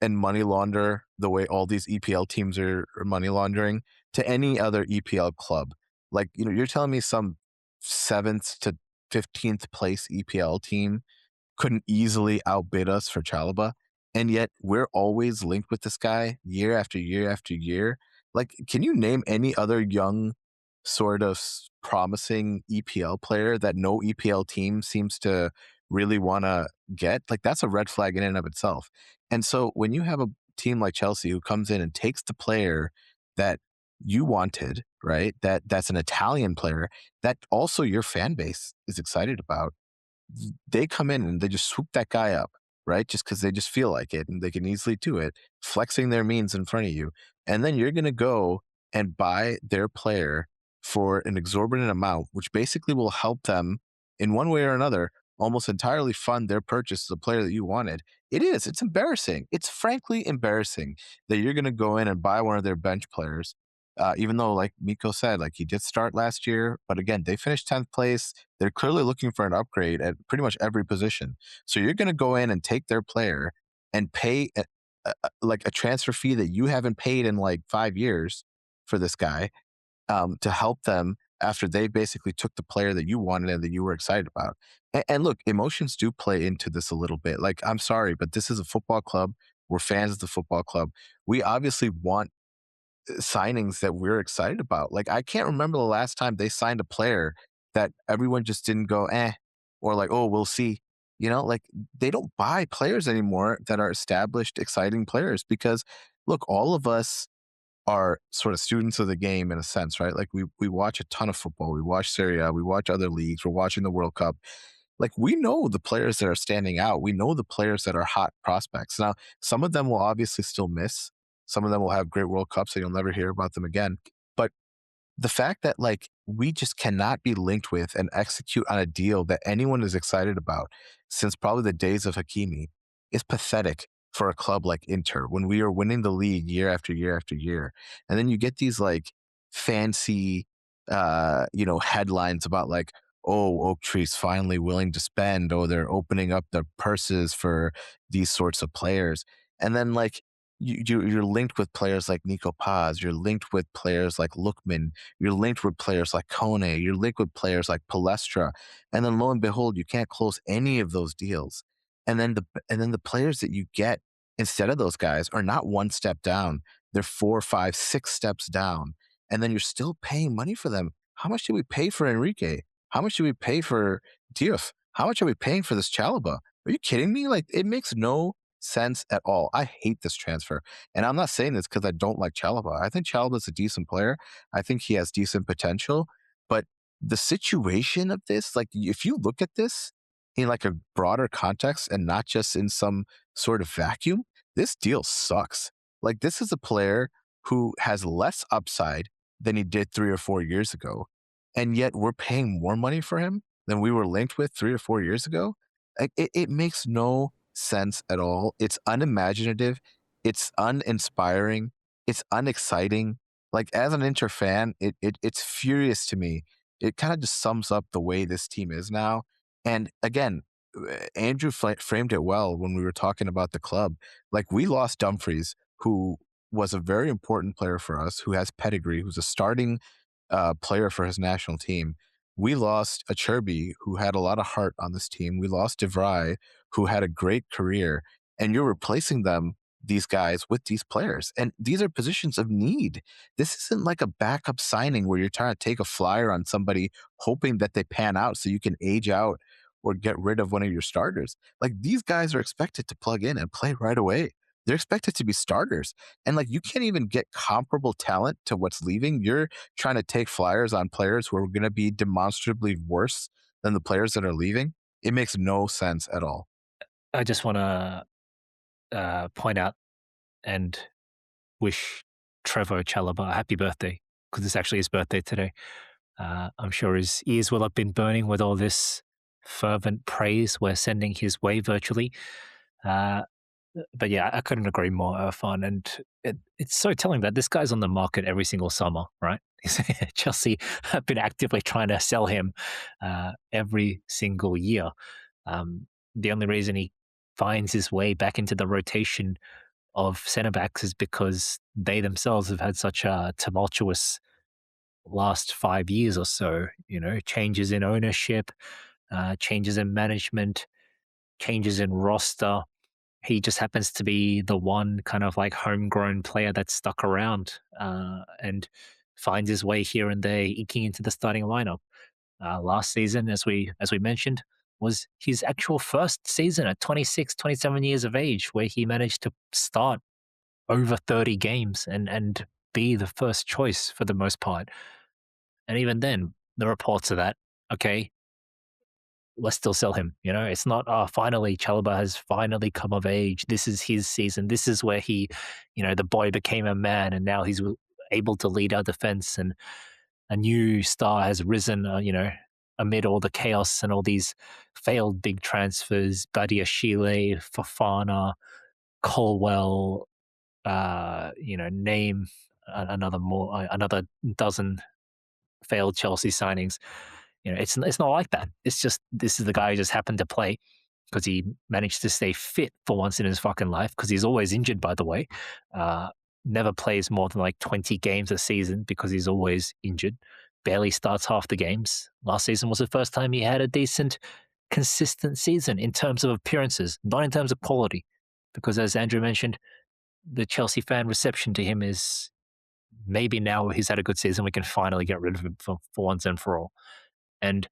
and money launder the way all these EPL teams are money laundering to any other EPL club. Like, you're telling me some 7th to 15th place EPL team couldn't easily outbid us for Chalobah, and yet we're always linked with this guy year after year after year. Like, can you name any other young, sort of promising EPL player that no EPL team seems to really want to get? Like, that's a red flag in and of itself. And so when you have a team like Chelsea who comes in and takes the player that you wanted, right? That's an Italian player that also your fan base is excited about. They come in and they just swoop that guy up, right? Just because they just feel like it and they can easily do it, flexing their means in front of you. And then you're going to go and buy their player for an exorbitant amount, which basically will help them in one way or another almost entirely fund their purchase of the player that you wanted. It's embarrassing. It's frankly embarrassing that you're going to go in and buy one of their bench players. Even though, like Mikko said, like, he did start last year, but again, they finished 10th place. They're clearly looking for an upgrade at pretty much every position. So you're going to go in and take their player and pay like a transfer fee that you haven't paid in like 5 years for this guy to help them after they basically took the player that you wanted and that you were excited about. And look, emotions do play into this a little bit. Like, I'm sorry, but this is a football club. We're fans of the football club. We obviously want signings that we're excited about. Like, I can't remember the last time they signed a player that everyone just didn't go, or like, oh, we'll see. Like, they don't buy players anymore that are established, exciting players because, look, all of us are sort of students of the game in a sense, right? Like, we watch a ton of football. We watch Serie A, we watch other leagues, we're watching the World Cup. Like, we know the players that are standing out. We know the players that are hot prospects. Now, some of them will obviously still miss. Some of them will have great World Cups and you'll never hear about them again. But the fact that, like, we just cannot be linked with and execute on a deal that anyone is excited about since probably the days of Hakimi is pathetic for a club like Inter when we are winning the league year after year after year. And then you get these like fancy, headlines about like, oh, Oaktree's finally willing to spend, oh, they're opening up their purses for these sorts of players. And then like you're linked with players like Nico Paz, you're linked with players like Lookman, you're linked with players like Kone, you're linked with players like Palestra, and then lo and behold, you can't close any of those deals. And then the players that you get instead of those guys are not one step down. They're 4, 5, 6 steps down. And then you're still paying money for them. How much did we pay for Enrique? How much did we pay for Diouf? How much are we paying for this Chalobah? Are you kidding me? Like, it makes no sense at all. I hate this transfer. And I'm not saying this because I don't like Chalobah. I think Chalobah's a decent player. I think he has decent potential. But the situation of this, like, if you look at this in like a broader context and not just in some sort of vacuum, this deal sucks. Like, this is a player who has less upside than he did 3 or 4 years ago, and yet we're paying more money for him than we were linked with 3 or 4 years ago. Like, it makes no sense at all. It's unimaginative. It's uninspiring. It's unexciting. Like, as an Inter fan, it's furious to me. It kind of just sums up the way this team is now. And again, Andrew framed it well when we were talking about the club. Like, we lost Dumfries, who was a very important player for us, who has pedigree, who's a starting player for his national team. We lost Acerbi, who had a lot of heart on this team. We lost De Vrij, who had a great career. And you're replacing these guys with these players. And these are positions of need. This isn't like a backup signing where you're trying to take a flyer on somebody hoping that they pan out so you can age out or get rid of one of your starters. Like, these guys are expected to plug in and play right away. They're expected to be starters. And like, you can't even get comparable talent to what's leaving. You're trying to take flyers on players who are going to be demonstrably worse than the players that are leaving. It makes no sense at all. I just want to point out and wish Trevor Chalobah a happy birthday, because it's actually his birthday today. I'm sure his ears will have been burning with all this fervent praise we're sending his way virtually. But yeah, I couldn't agree more, Irfan. And it's so telling that this guy's on the market every single summer, right? Chelsea have been actively trying to sell him every single year. The only reason he finds his way back into the rotation of centre backs is because they themselves have had such a tumultuous last 5 years or so. You know, changes in ownership, changes in management, changes in roster. He just happens to be the one kind of like homegrown player that's stuck around and finds his way here and there, eking into the starting lineup. Last season, as we mentioned, was his actual first season at 26, 27 years of age, where he managed to start over 30 games and be the first choice for the most part. And even then, the reports are that, okay, let's still sell him. You know, it's not, finally, Chalobah has finally come of age. This is his season. This is where he, the boy became a man, and now he's able to lead our defense, and a new star has risen, amid all the chaos and all these failed big transfers. Badiashile, Fofana, Colwell, name another dozen failed Chelsea signings. It's not like that. It's just, this is the guy who just happened to play because he managed to stay fit for once in his fucking life, because he's always injured, by the way. Never plays more than like 20 games a season because he's always injured. Barely starts half the games. Last season was the first time he had a decent, consistent season in terms of appearances, not in terms of quality. Because as Andrew mentioned, the Chelsea fan reception to him is, maybe now he's had a good season, we can finally get rid of him for once and for all. And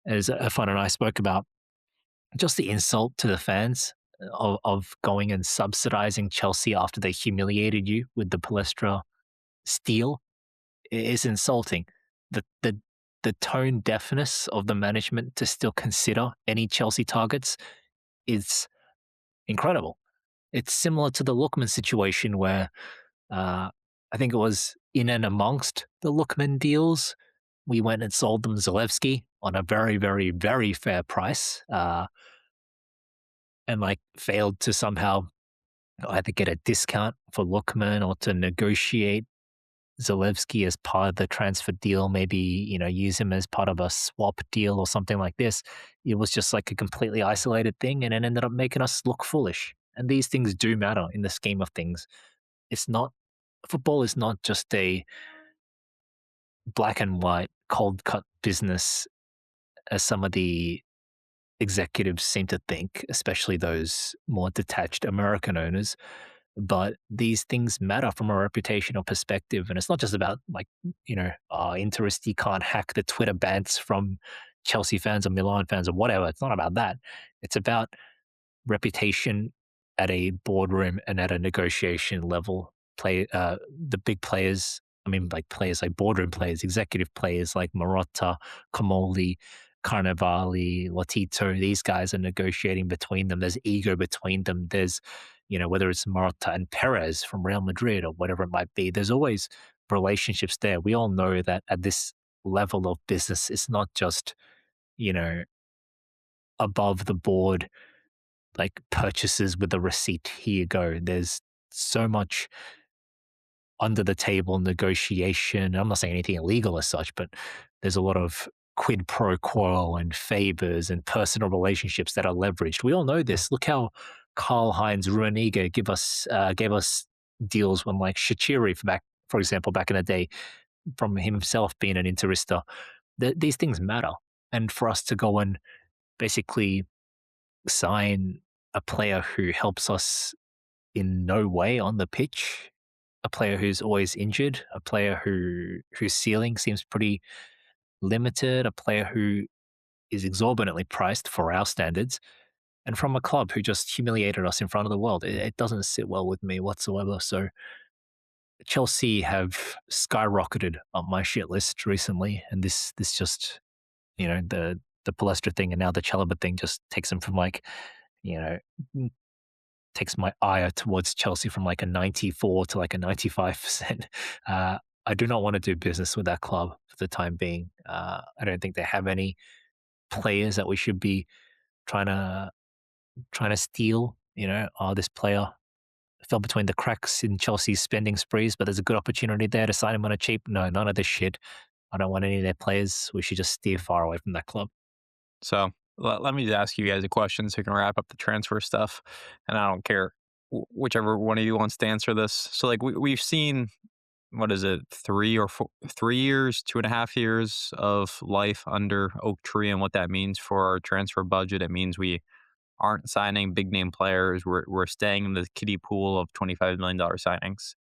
as Irfan and I spoke about, just the insult to the fans of going and subsidizing Chelsea after they humiliated you with the Palestra steal is insulting. The tone deafness of the management to still consider any Chelsea targets is incredible. It's similar to the Lookman situation where I think it was in and amongst the Lookman deals, we went and sold them Zalewski on a very, very, very fair price, and like failed to somehow either get a discount for Lookman or to negotiate Zalewski as part of the transfer deal, maybe, use him as part of a swap deal or something like this. It was just like a completely isolated thing, and it ended up making us look foolish. And these things do matter in the scheme of things. Football is not just a black and white, cold cut business as some of the executives seem to think, especially those more detached American owners. But these things matter from a reputational perspective. And it's not just about like, Interesty can't hack the Twitter bans from Chelsea fans or Milan fans or whatever. It's not about that. It's about reputation at a boardroom and at a negotiation level. The big players, I mean, like players like boardroom players, executive players like Marotta, Kamoli, Carnevali, Latito, these guys are negotiating between them. There's ego between them. There's, whether it's Marotta and Perez from Real Madrid or whatever it might be, there's always relationships there. We all know that at this level of business, it's not just, you know, above the board like purchases with a receipt. Here you go. There's so much under the table negotiation. I'm not saying anything illegal as such, but there's a lot of quid pro quo and favors and personal relationships that are leveraged. We all know this. Look how Karl-Heinz Rummenigge gave us deals when like Shaqiri for example, back in the day, from himself being an Interista. These things matter. And for us to go and basically sign a player who helps us in no way on the pitch, a player who's always injured, a player whose ceiling seems pretty limited, a player who is exorbitantly priced for our standards, and from a club who just humiliated us in front of the world. It doesn't sit well with me whatsoever. So Chelsea have skyrocketed on my shit list recently, and this just the Palestra thing and now the Chalobah thing just takes them from like you know takes my ire towards Chelsea from like a 94 to like a 95%. I do not want to do business with that club for the time being. I don't think they have any players that we should be trying to steal. This player fell between the cracks in Chelsea's spending sprees, but there's a good opportunity there to sign him on a cheap. No, none of this shit. I don't want any of their players. We should just steer far away from that club. So let me just ask you guys a question so we can wrap up the transfer stuff. And I don't care whichever one of you wants to answer this. So like we've seen, what is it, 3 years, 2.5 years of life under Oaktree and what that means for our transfer budget. It means we aren't signing big name players. We're staying in the kiddie pool of $25 million signings.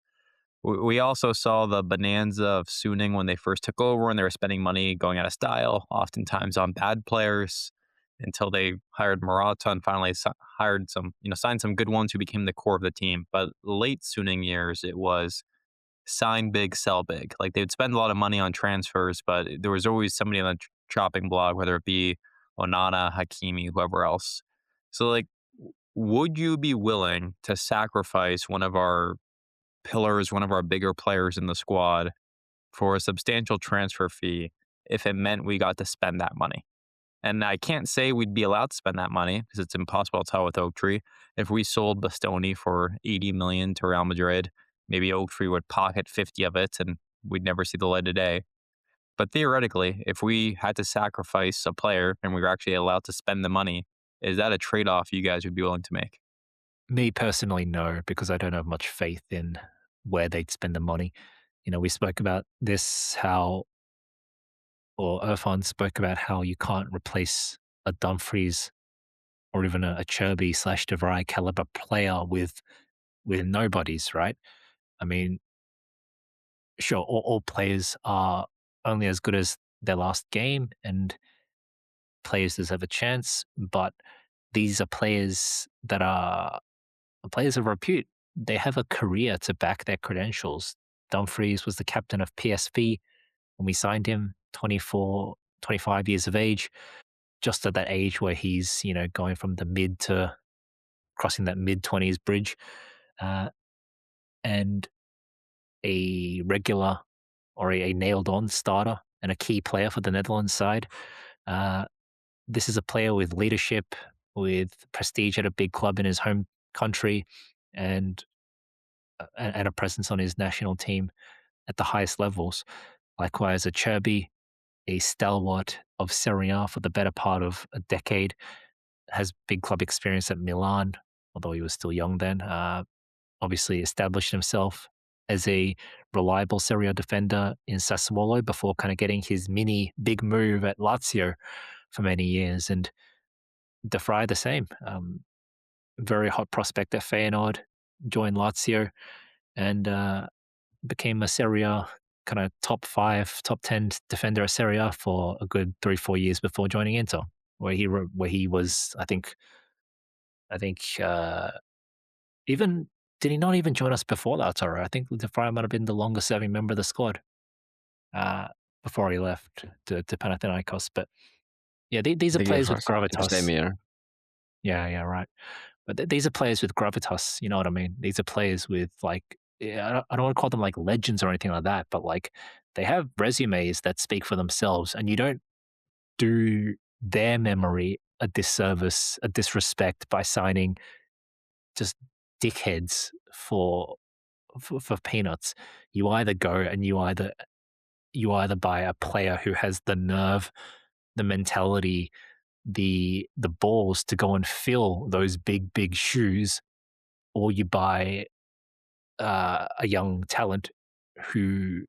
We also saw the bonanza of Suning when they first took over, and they were spending money going out of style, oftentimes on bad players, until they hired Murata and finally signed some good ones who became the core of the team. But late Suning years, it was sign big, sell big. Like they'd spend a lot of money on transfers, but there was always somebody on the chopping block, whether it be Onana, Hakimi, whoever else. So like, would you be willing to sacrifice one of our pillars, one of our bigger players in the squad for a substantial transfer fee if it meant we got to spend that money? And I can't say we'd be allowed to spend that money because it's impossible to tell with Oaktree. If we sold Bastoni for 80 million to Real Madrid, maybe Oaktree would pocket 50 of it and we'd never see the light of day. But theoretically, if we had to sacrifice a player and we were actually allowed to spend the money, is that a trade-off you guys would be willing to make? Me personally, no, because I don't have much faith in where they'd spend the money. We spoke about this, or Irfan spoke about how you can't replace a Dumfries or even a Cherby / DeVry caliber player with nobodies, right? I mean, sure, all players are only as good as their last game, and players deserve a chance, but these are players that are players of repute. They have a career to back their credentials. Dumfries was the captain of PSV when we signed him, 24, 25 years of age, just at that age where he's, going from the mid to crossing that mid-20s bridge. And a regular or a nailed-on starter and a key player for the Netherlands side. This is a player with leadership, with prestige at a big club in his home country, and a presence on his national team at the highest levels. Likewise, a Cherby, a stalwart of Serie A for the better part of a decade, has big club experience at Milan, although he was still young then. Obviously established himself as a reliable Serie A defender in Sassuolo before kind of getting his mini big move at Lazio for many years. And De Vrij the same. Very hot prospect at Feyenoord, joined Lazio, and became a Serie A kind of top 5, top 10 defender at Serie A for a good 3-4 years before joining Inter, where he was, I think even did he not even join us before that, Toro? I think De Vrij might have been the longest serving member of the squad uh, before he left to Panathinaikos. But yeah, these I are think it players with was in the same gravitas. year. Yeah, right. But these are players with gravitas. You know what I mean? These are players with like, yeah, I don't want to call them like legends or anything like that, but like they have resumes that speak for themselves, and you don't do their memory a disservice, a disrespect by signing just dickheads for peanuts. You either go and you either buy a player who has the nerve, the mentality, the balls to go and fill those big shoes, or you buy a young talent who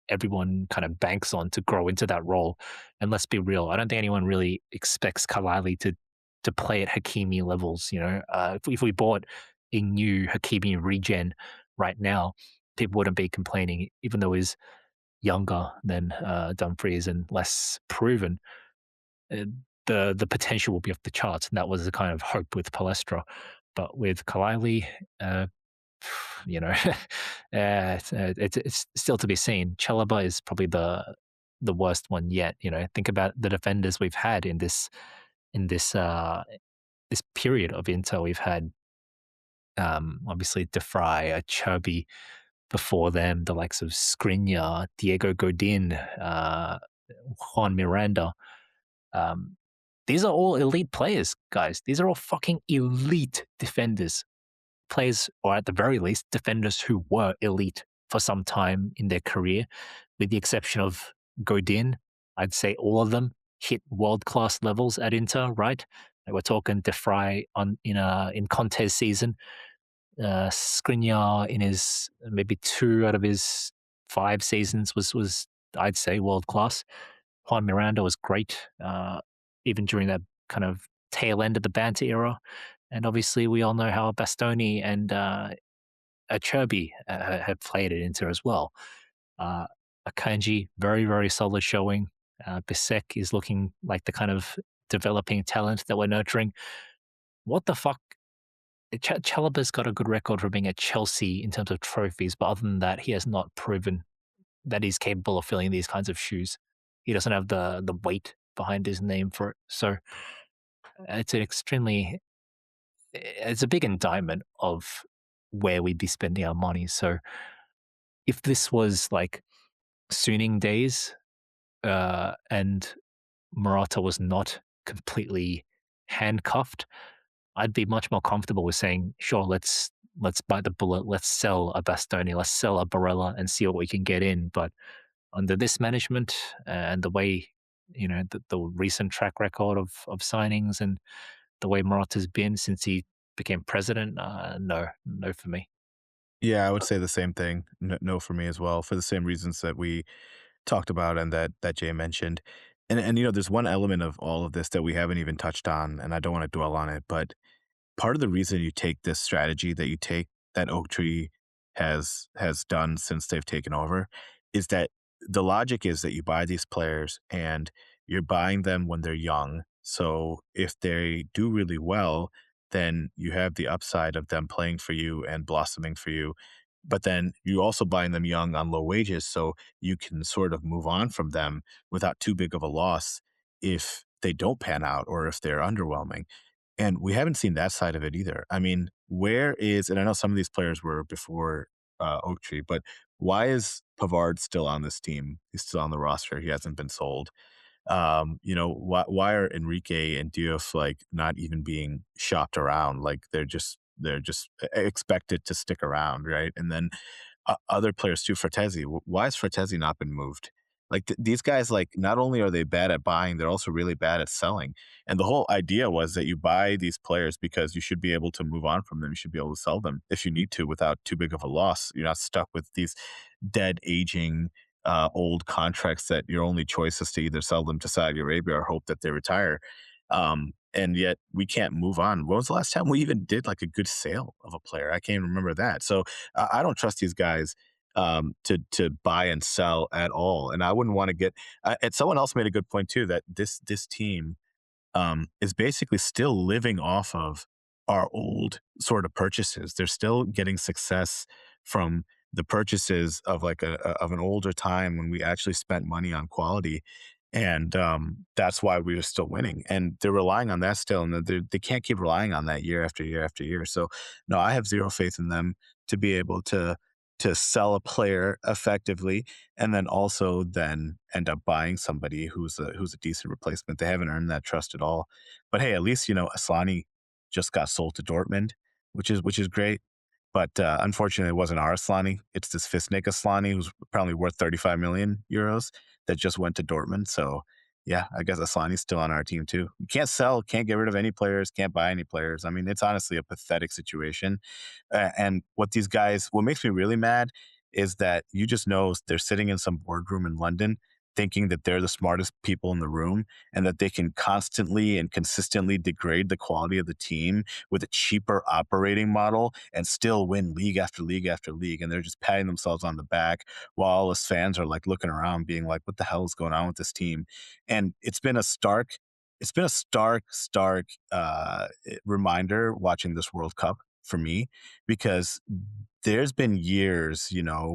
everyone kind of banks on to grow into that role. And let's be real, I don't think anyone really expects Khalaili to play at Hakimi levels. If we bought a new Hakimi regen right now, people wouldn't be complaining, even though he's younger than Dumfries and less proven. Uh, the potential will be off the charts, and that was the kind of hope with Palestra. But with Khalaili, uh, you know, it's still to be seen. Chalobah is probably the worst one yet. Think about the defenders we've had in this period of Inter. We've had obviously De Vrij, Cherby. Before them, the likes of Skriniar, Diego Godin, Juan Miranda. Um, these are all elite players, guys. These are all fucking elite defenders. Players, or at the very least, defenders who were elite for some time in their career, with the exception of Godin. I'd say all of them hit world-class levels at Inter, right? Like we're talking De Vrij in Conte's season, Skriniar in his maybe 2 out of his 5 seasons was I'd say world class. Juan Miranda was great, even during that kind of tail end of the banter era. And obviously, we all know how Bastoni and Acerbi have played it Inter as well. Akanji, very, very solid showing. Bisek is looking like the kind of developing talent that we're nurturing. What the fuck? Chalobah's got a good record for being at Chelsea in terms of trophies, but other than that, he has not proven that he's capable of filling these kinds of shoes. He doesn't have the weight behind his name for it. So it's it's a big indictment of where we'd be spending our money. So if this was like Suning days, and Morata was not completely handcuffed, I'd be much more comfortable with saying, sure, let's bite the bullet, let's sell a Bastoni, let's sell a Barella and see what we can get in. But under this management and the way, the recent track record of signings and the way Morata's been since he became president, no for me. Yeah, I would say the same thing. No, for me as well, for the same reasons that we talked about and that Jay mentioned. And there's one element of all of this that we haven't even touched on, and I don't want to dwell on it, but part of the reason you take this strategy that you take, that Oaktree has done since they've taken over, is that the logic is that you buy these players and you're buying them when they're young. So if they do really well, then you have the upside of them playing for you and blossoming for you. But then you also buying them young on low wages, so you can sort of move on from them without too big of a loss if they don't pan out or if they're underwhelming. And we haven't seen that side of it either. I mean, where is, and I know some of these players were before Oaktree, but why is Pavard still on this team? He's still on the roster. He hasn't been sold. Why are Enrique and Diouf like not even being shopped around? Like they're just expected to stick around, right? And then other players too, Fratesi. Why has Fratesi not been moved? Like these guys, like not only are they bad at buying, they're also really bad at selling. And the whole idea was that you buy these players because you should be able to move on from them. You should be able to sell them if you need to without too big of a loss. You're not stuck with these dead, aging, old contracts that your only choice is to either sell them to Saudi Arabia or hope that they retire. and yet we can't move on. When was the last time we even did like a good sale of a player? I can't even remember that. So I don't trust these guys to buy and sell at all. And I wouldn't want to get. And someone else made a good point too, that this team is basically still living off of our old sort of purchases. They're still getting success from the purchases of like of an older time when we actually spent money on quality, and that's why we were still winning. And they're relying on that still, and they can't keep relying on that year after year after year. So no, I have zero faith in them to be able to sell a player effectively and then also then end up buying somebody who's a decent replacement. They haven't earned that trust at all. But hey, at least Asllani just got sold to Dortmund, which is great. But unfortunately, it wasn't our Asllani. It's this Fisnik Asllani, who's probably worth 35 million euros, that just went to Dortmund. So yeah, I guess Asllani's still on our team too. You can't sell, can't get rid of any players, can't buy any players. I mean, it's honestly a pathetic situation. And what makes me really mad is that you just know they're sitting in some boardroom in London thinking that they're the smartest people in the room and that they can constantly and consistently degrade the quality of the team with a cheaper operating model and still win league after league after league. And they're just patting themselves on the back while all us fans are like looking around being like, what the hell is going on with this team? And it's been a stark reminder watching this World Cup for me, because there's been years,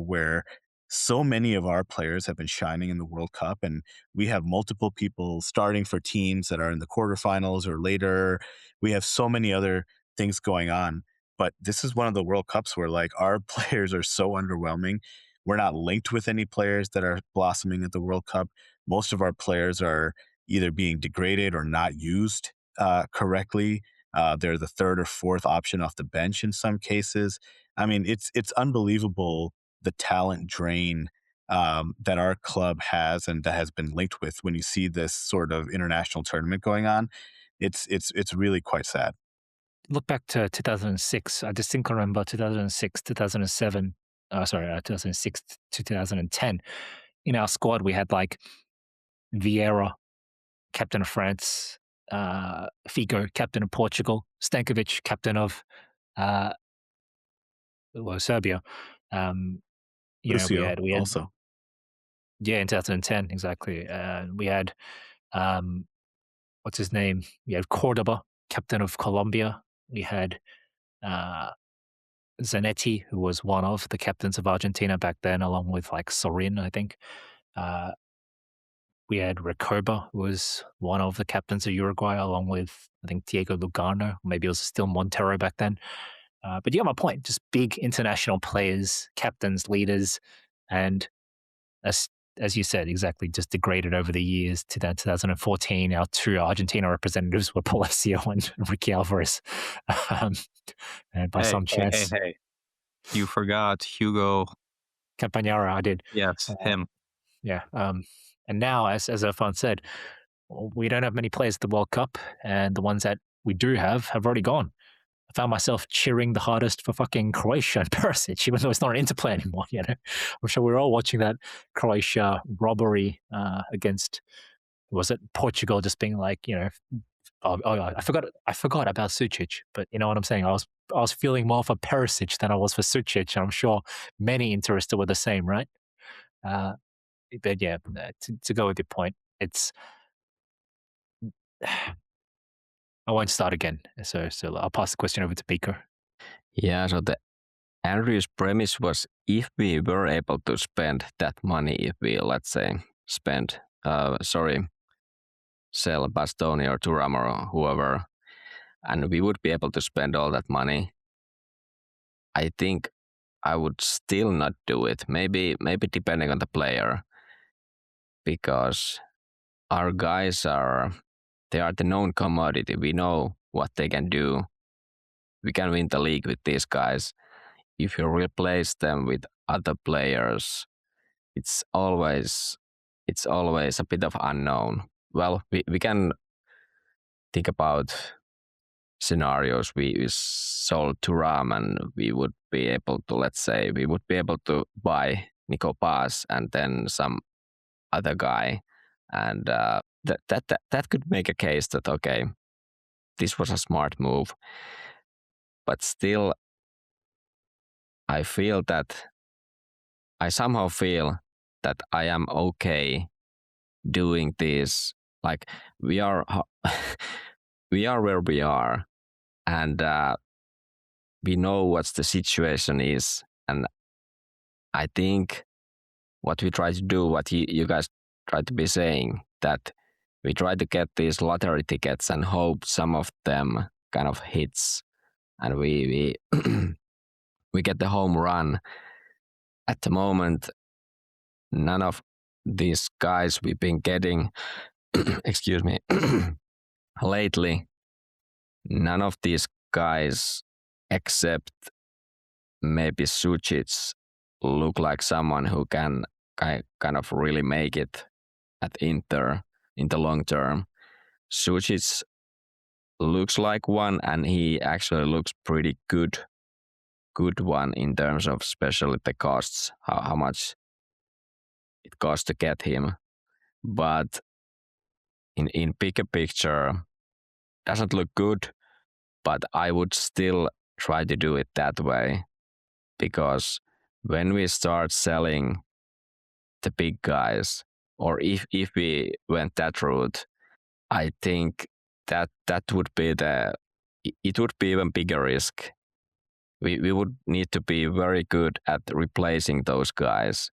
where so many of our players have been shining in the World Cup, and we have multiple people starting for teams that are in the quarterfinals or later. We have so many other things going on, but this is one of the World Cups where like our players are so underwhelming. We're not linked with any players that are blossoming at the World Cup. Most of our players are either being degraded or not used correctly. They're the third or fourth option off the bench in some cases. I mean, it's unbelievable the talent drain that our club has and that has been linked with when you see this sort of international tournament going on. It's really quite sad. Look back to 2006. I distinctly remember 2006, 2007. 2006 to 2010. In our squad, we had like Vieira, captain of France, Figo, captain of Portugal, Stankovic, captain of Serbia. Lucio We had also. yeah, in 2010 exactly. We had what's his name? We had Cordoba, captain of Colombia. We had Zanetti, who was one of the captains of Argentina back then, along with like Sorin, I think. We had Recoba, who was one of the captains of Uruguay, along with, I think, Diego Lugano. Maybe it was still Montero back then. But you have my point. Just big international players, captains, leaders, and as you said, exactly, just degraded over the years. To that 2014, our two Argentina representatives were Palacio and Ricky Alvarez. And by some chance, Hey. You forgot Hugo. Campagnara, I did. Yes, him. Yeah. And now, as Irfan said, we don't have many players at the World Cup, and the ones that we do have already gone. I found myself cheering the hardest for fucking Croatia and Perisic, even though it's not an interplay anymore. I'm sure we're all watching that Croatia robbery against, was it Portugal? Just being like, I forgot about Sucic, but you know what I'm saying. I was feeling more for Perisic than I was for Sucic, and I'm sure many interested were the same, right? But yeah, to go with your point, it's. I won't start again, so I'll pass the question over to Beaker. Yeah, so the Andrew's premise was if we were able to spend that money, if we, let's say, sell Bastoni or Thuram or whoever, and we would be able to spend all that money, I think I would still not do it. Maybe depending on the player, because our guys they are the known commodity. We know what they can do. We can win the league with these guys. If you replace them with other players, it's always a bit of unknown. Well, we can think about scenarios. We sold Thuram and we would be able to, let's say, buy Nico Paz and then some other guy, and that could make a case that okay, this was a smart move. But still, I somehow feel that I am okay doing this. Like we are, we are where we are, and we know what the situation is. And I think what we try to do, what you guys try to be saying, that we try to get these lottery tickets and hope some of them kind of hits, and we we get the home run. At the moment, none of these guys we've been getting, excuse me, lately, none of these guys except maybe Sucic look like someone who can kind of really make it at Inter in the long term. Sucic looks like one, and he actually looks pretty good one in terms of especially the costs, how much it costs to get him. But in bigger picture, doesn't look good, but I would still try to do it that way, because when we start selling the big guys, or if we went that route, I think that would be it would be even bigger risk. We would need to be very good at replacing those guys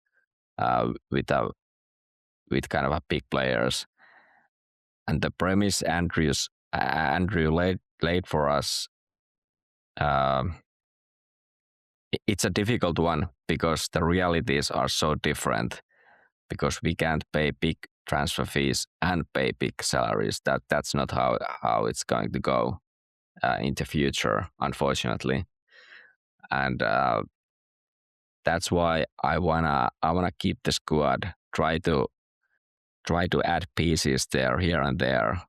with kind of a big players. And the premise Andrew laid for us, it's a difficult one because the realities are so different. Because we can't pay big transfer fees and pay big salaries. That's not how it's going to go in the future, unfortunately. And that's why I wanna keep the squad. Try to add pieces there, here and there,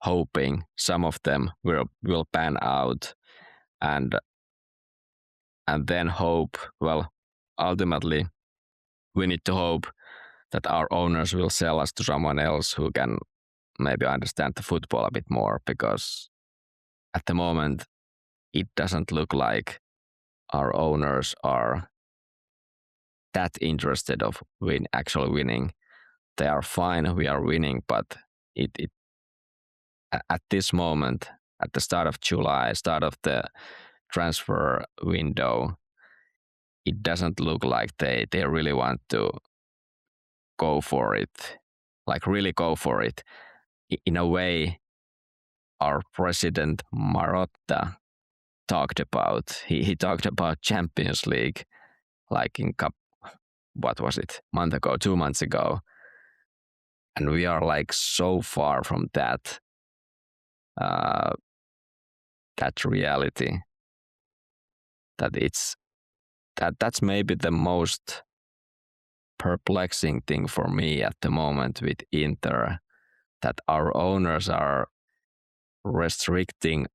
hoping some of them will pan out, and then hope. Well, ultimately, we need to hope that our owners will sell us to someone else who can maybe understand the football a bit more, because at the moment it doesn't look like our owners are that interested of actually winning. They are fine, we are winning, but it at this moment, at the start of July, start of the transfer window, it doesn't look like they really want to go for it, like really go for it. In a way, our president Marotta talked about, he talked about Champions League, like in what was it, 2 months ago, and we are like so far from that reality that that's maybe the most perplexing thing for me at the moment with Inter, that our owners are restricting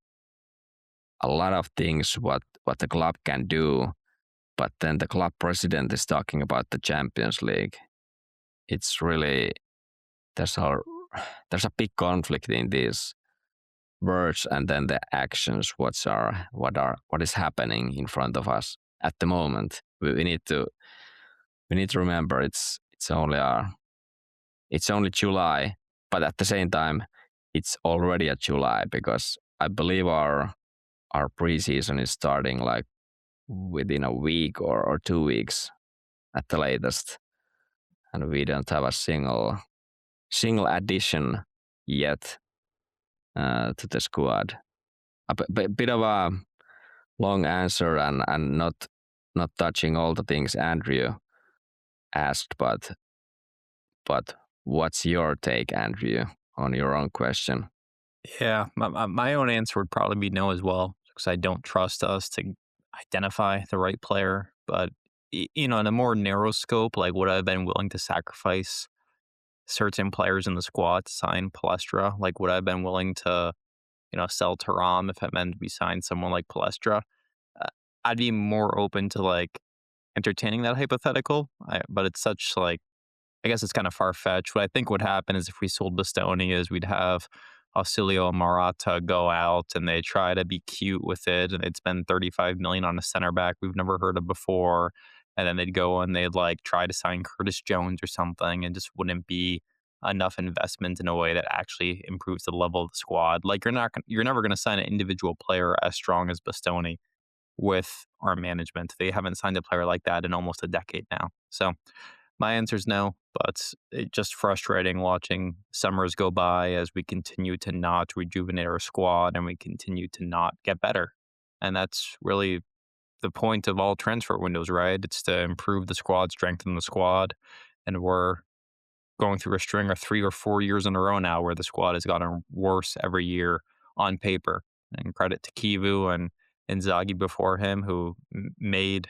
a lot of things what the club can do, but then the club president is talking about the Champions League. It's really, there's a big conflict in these words and then the actions. What is happening in front of us at the moment? We need to remember it's only July, but at the same time it's already at July, because I believe our preseason is starting like within a week or 2 weeks at the latest, and we don't have a single addition yet to the squad. A bit of a long answer and not touching all the things Andrew asked, but what's your take, Andrew, on your own question? Yeah, my own answer would probably be no as well, because I don't trust us to identify the right player. But in a more narrow scope, like would I have been willing to sacrifice certain players in the squad to sign Palestra? Like would I have been willing to sell Thuram if it meant we signed someone like Palestra? I'd be more open to like entertaining that hypothetical. But it's such like, I guess it's kind of far fetched. What I think would happen is if we sold Bastoni is we'd have Ausilio and Morata go out and they try to be cute with it, and they'd spend 35 million on a center back we've never heard of before, and then they'd go and they'd like try to sign Curtis Jones or something, and just wouldn't be enough investment in a way that actually improves the level of the squad. Like you're never going to sign an individual player as strong as Bastoni with our management. They haven't signed a player like that in almost a decade now. So my answer is no, but it's just frustrating watching summers go by as we continue to not rejuvenate our squad and we continue to not get better. And that's really the point of all transfer windows, right? It's to improve the squad, strengthen the squad. And we're going through a string of 3 or 4 years in a row now where the squad has gotten worse every year on paper. And credit to Kivu and Inzaghi before him, who made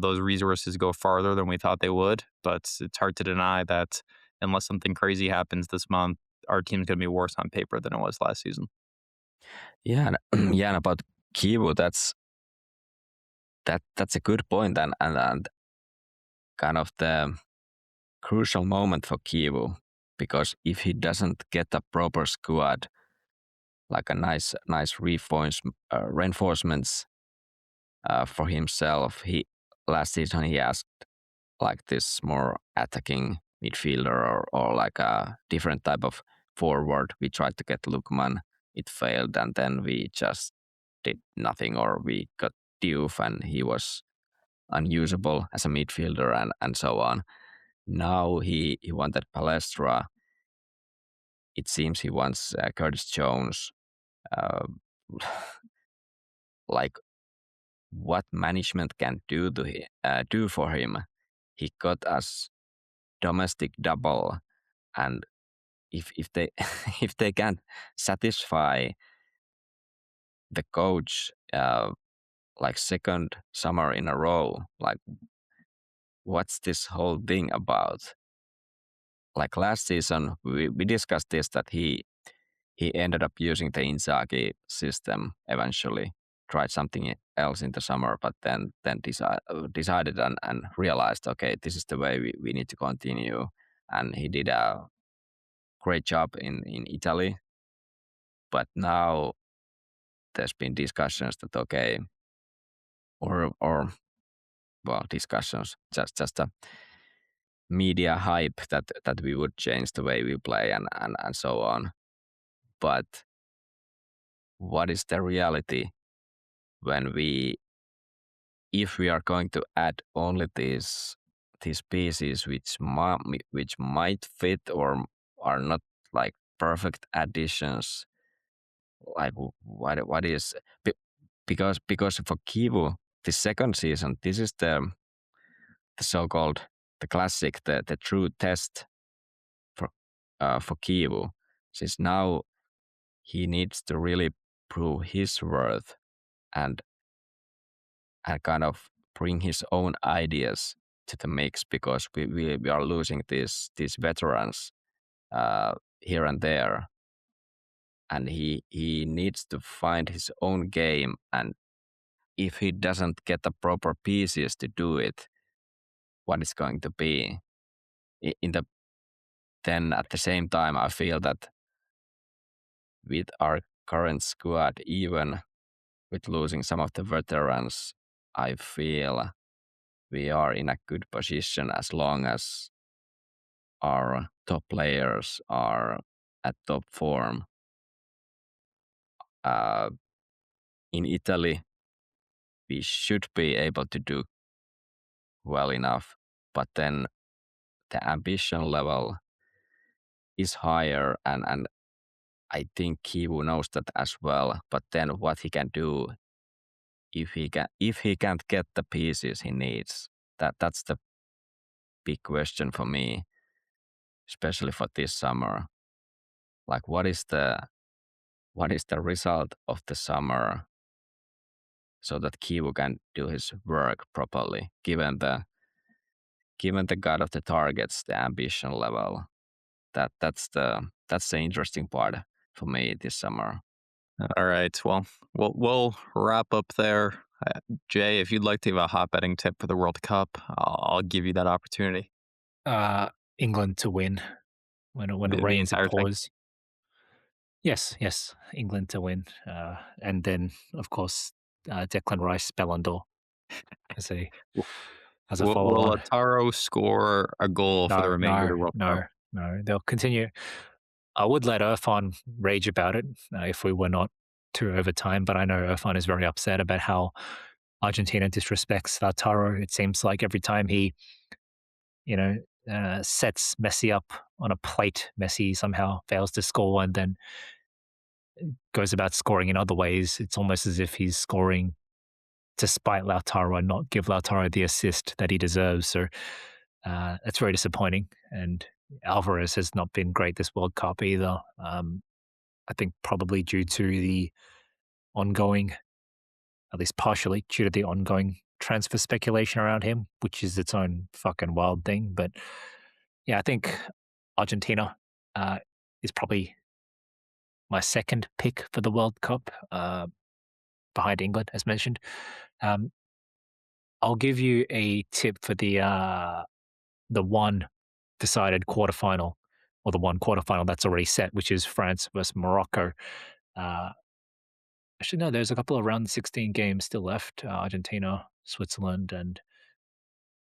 those resources go farther than we thought they would. But it's hard to deny that unless something crazy happens this month, our team's going to be worse on paper than it was last season. Yeah, yeah, and about Kivu, that's a good point, and kind of the crucial moment for Kivu, because if he doesn't get a proper squad, like a nice reinforcements for himself, last season he asked like this more attacking midfielder or like a different type of forward. We tried to get Lukman, it failed, and then we just did nothing, or we got Diouf and he was unusable as a midfielder and so on. Now he wanted Palestra. It seems he wants Curtis Jones. Uh, like what management can do for him. He got us domestic double, and if they if they can't satisfy the coach like second summer in a row, like what's this whole thing about? Like last season, we discussed this, that he ended up using the Inzaghi system eventually. Tried something else in the summer, but then decided and realized, okay, this is the way we need to continue. And he did a great job in Italy. But now there's been discussions that, okay, or well, discussions, just a media hype that we would change the way we play and so on. But what is the reality when if we are going to add only these pieces which might fit or are not like perfect additions, like what is because for Kivu the second season, this is the so-called the classic, the true test for Kivu, since now he needs to really prove his worth and kind of bring his own ideas to the mix, because we are losing these veterans here and there, and he needs to find his own game, and if he doesn't get the proper pieces to do it, what is going to be then at the same time I feel that with our current squad, even with losing some of the veterans, I feel we are in a good position as long as our top players are at top form. In Italy, we should be able to do well enough, but then the ambition level is higher, and I think Kivu knows that as well. But then what he can do if he can't get the pieces he needs, that's the big question for me, especially for this summer. Like what is the result of the summer so that Kivu can do his work properly, given the god of the targets, the ambition level. That's the interesting part for me this summer. All right. Well, we'll wrap up there. Jay, if you'd like to have a hot betting tip for the World Cup, I'll give you that opportunity. England to win when it The rains, entire it thing? pours. Yes, England to win, and then of course Declan Rice Ballon d'Or as a follow Will on. Lautaro score a goal for the remainder of the World Cup? No. They'll continue. I would let Irfan rage about it if we were not to overtime, but I know Irfan is very upset about how Argentina disrespects Lautaro. It seems like every time he, sets Messi up on a plate, Messi somehow fails to score and then goes about scoring in other ways. It's almost as if he's scoring to spite Lautaro and not give Lautaro the assist that he deserves. So that's very disappointing. And Alvarez has not been great this World Cup either. I think probably due to the ongoing, at least partially due to the ongoing transfer speculation around him, which is its own fucking wild thing. But yeah, I think Argentina is probably my second pick for the World Cup, behind England, as mentioned. I'll give you a tip for the one decided quarterfinal, or the one quarterfinal that's already set, which is France versus Morocco. Actually, no, there's a couple of round 16 games still left. Argentina, Switzerland, and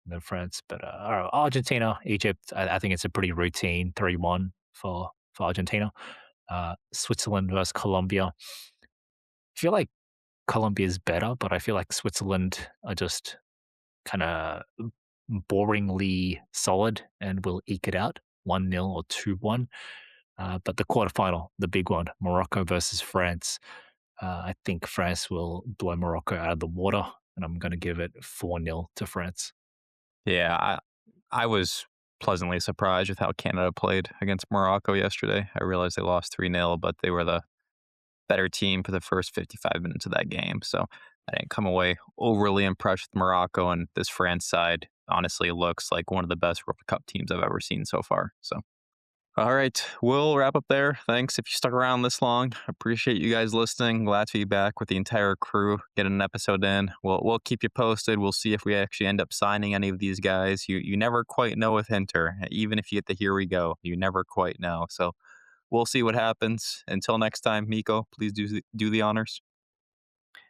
then France. But Argentina, Egypt, I think it's a pretty routine 3-1 for Argentina. Switzerland versus Colombia. I feel like Colombia is better, but I feel like Switzerland are just kind of boringly solid and will eke it out 1-0 or 2-1. But the quarterfinal, the big one, Morocco versus France. I think France will blow Morocco out of the water, and I'm going to give it 4-0 to France. Yeah, I was pleasantly surprised with how Canada played against Morocco yesterday. I realized they lost 3-0, but they were the better team for the first 55 minutes of that game. So I didn't come away overly impressed with Morocco, and this France side honestly looks like one of the best World Cup teams I've ever seen so far. So, all right, we'll wrap up there. Thanks if you stuck around this long. Appreciate you guys listening. Glad to be back with the entire crew, getting an episode in. We'll keep you posted. We'll see if we actually end up signing any of these guys. You never quite know with Hinter. Even if you get the here we go, you never quite know. So we'll see what happens. Until next time, Mikko, please do the honors.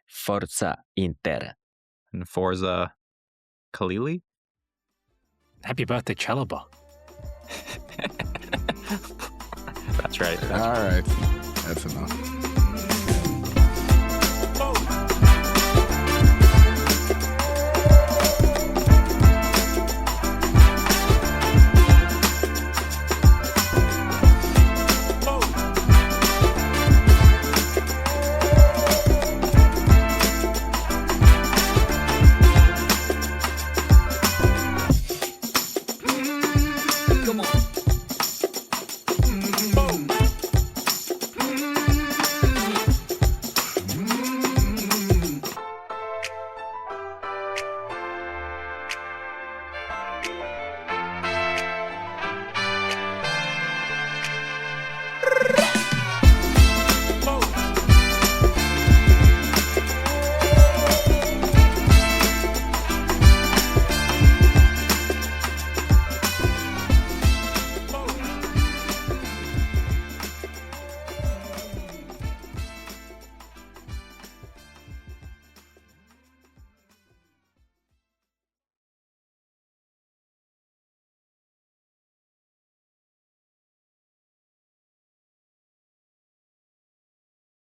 Forza Inter. And Forza Khalaili. Happy birthday, Chalobah. That's right. All right. That's enough.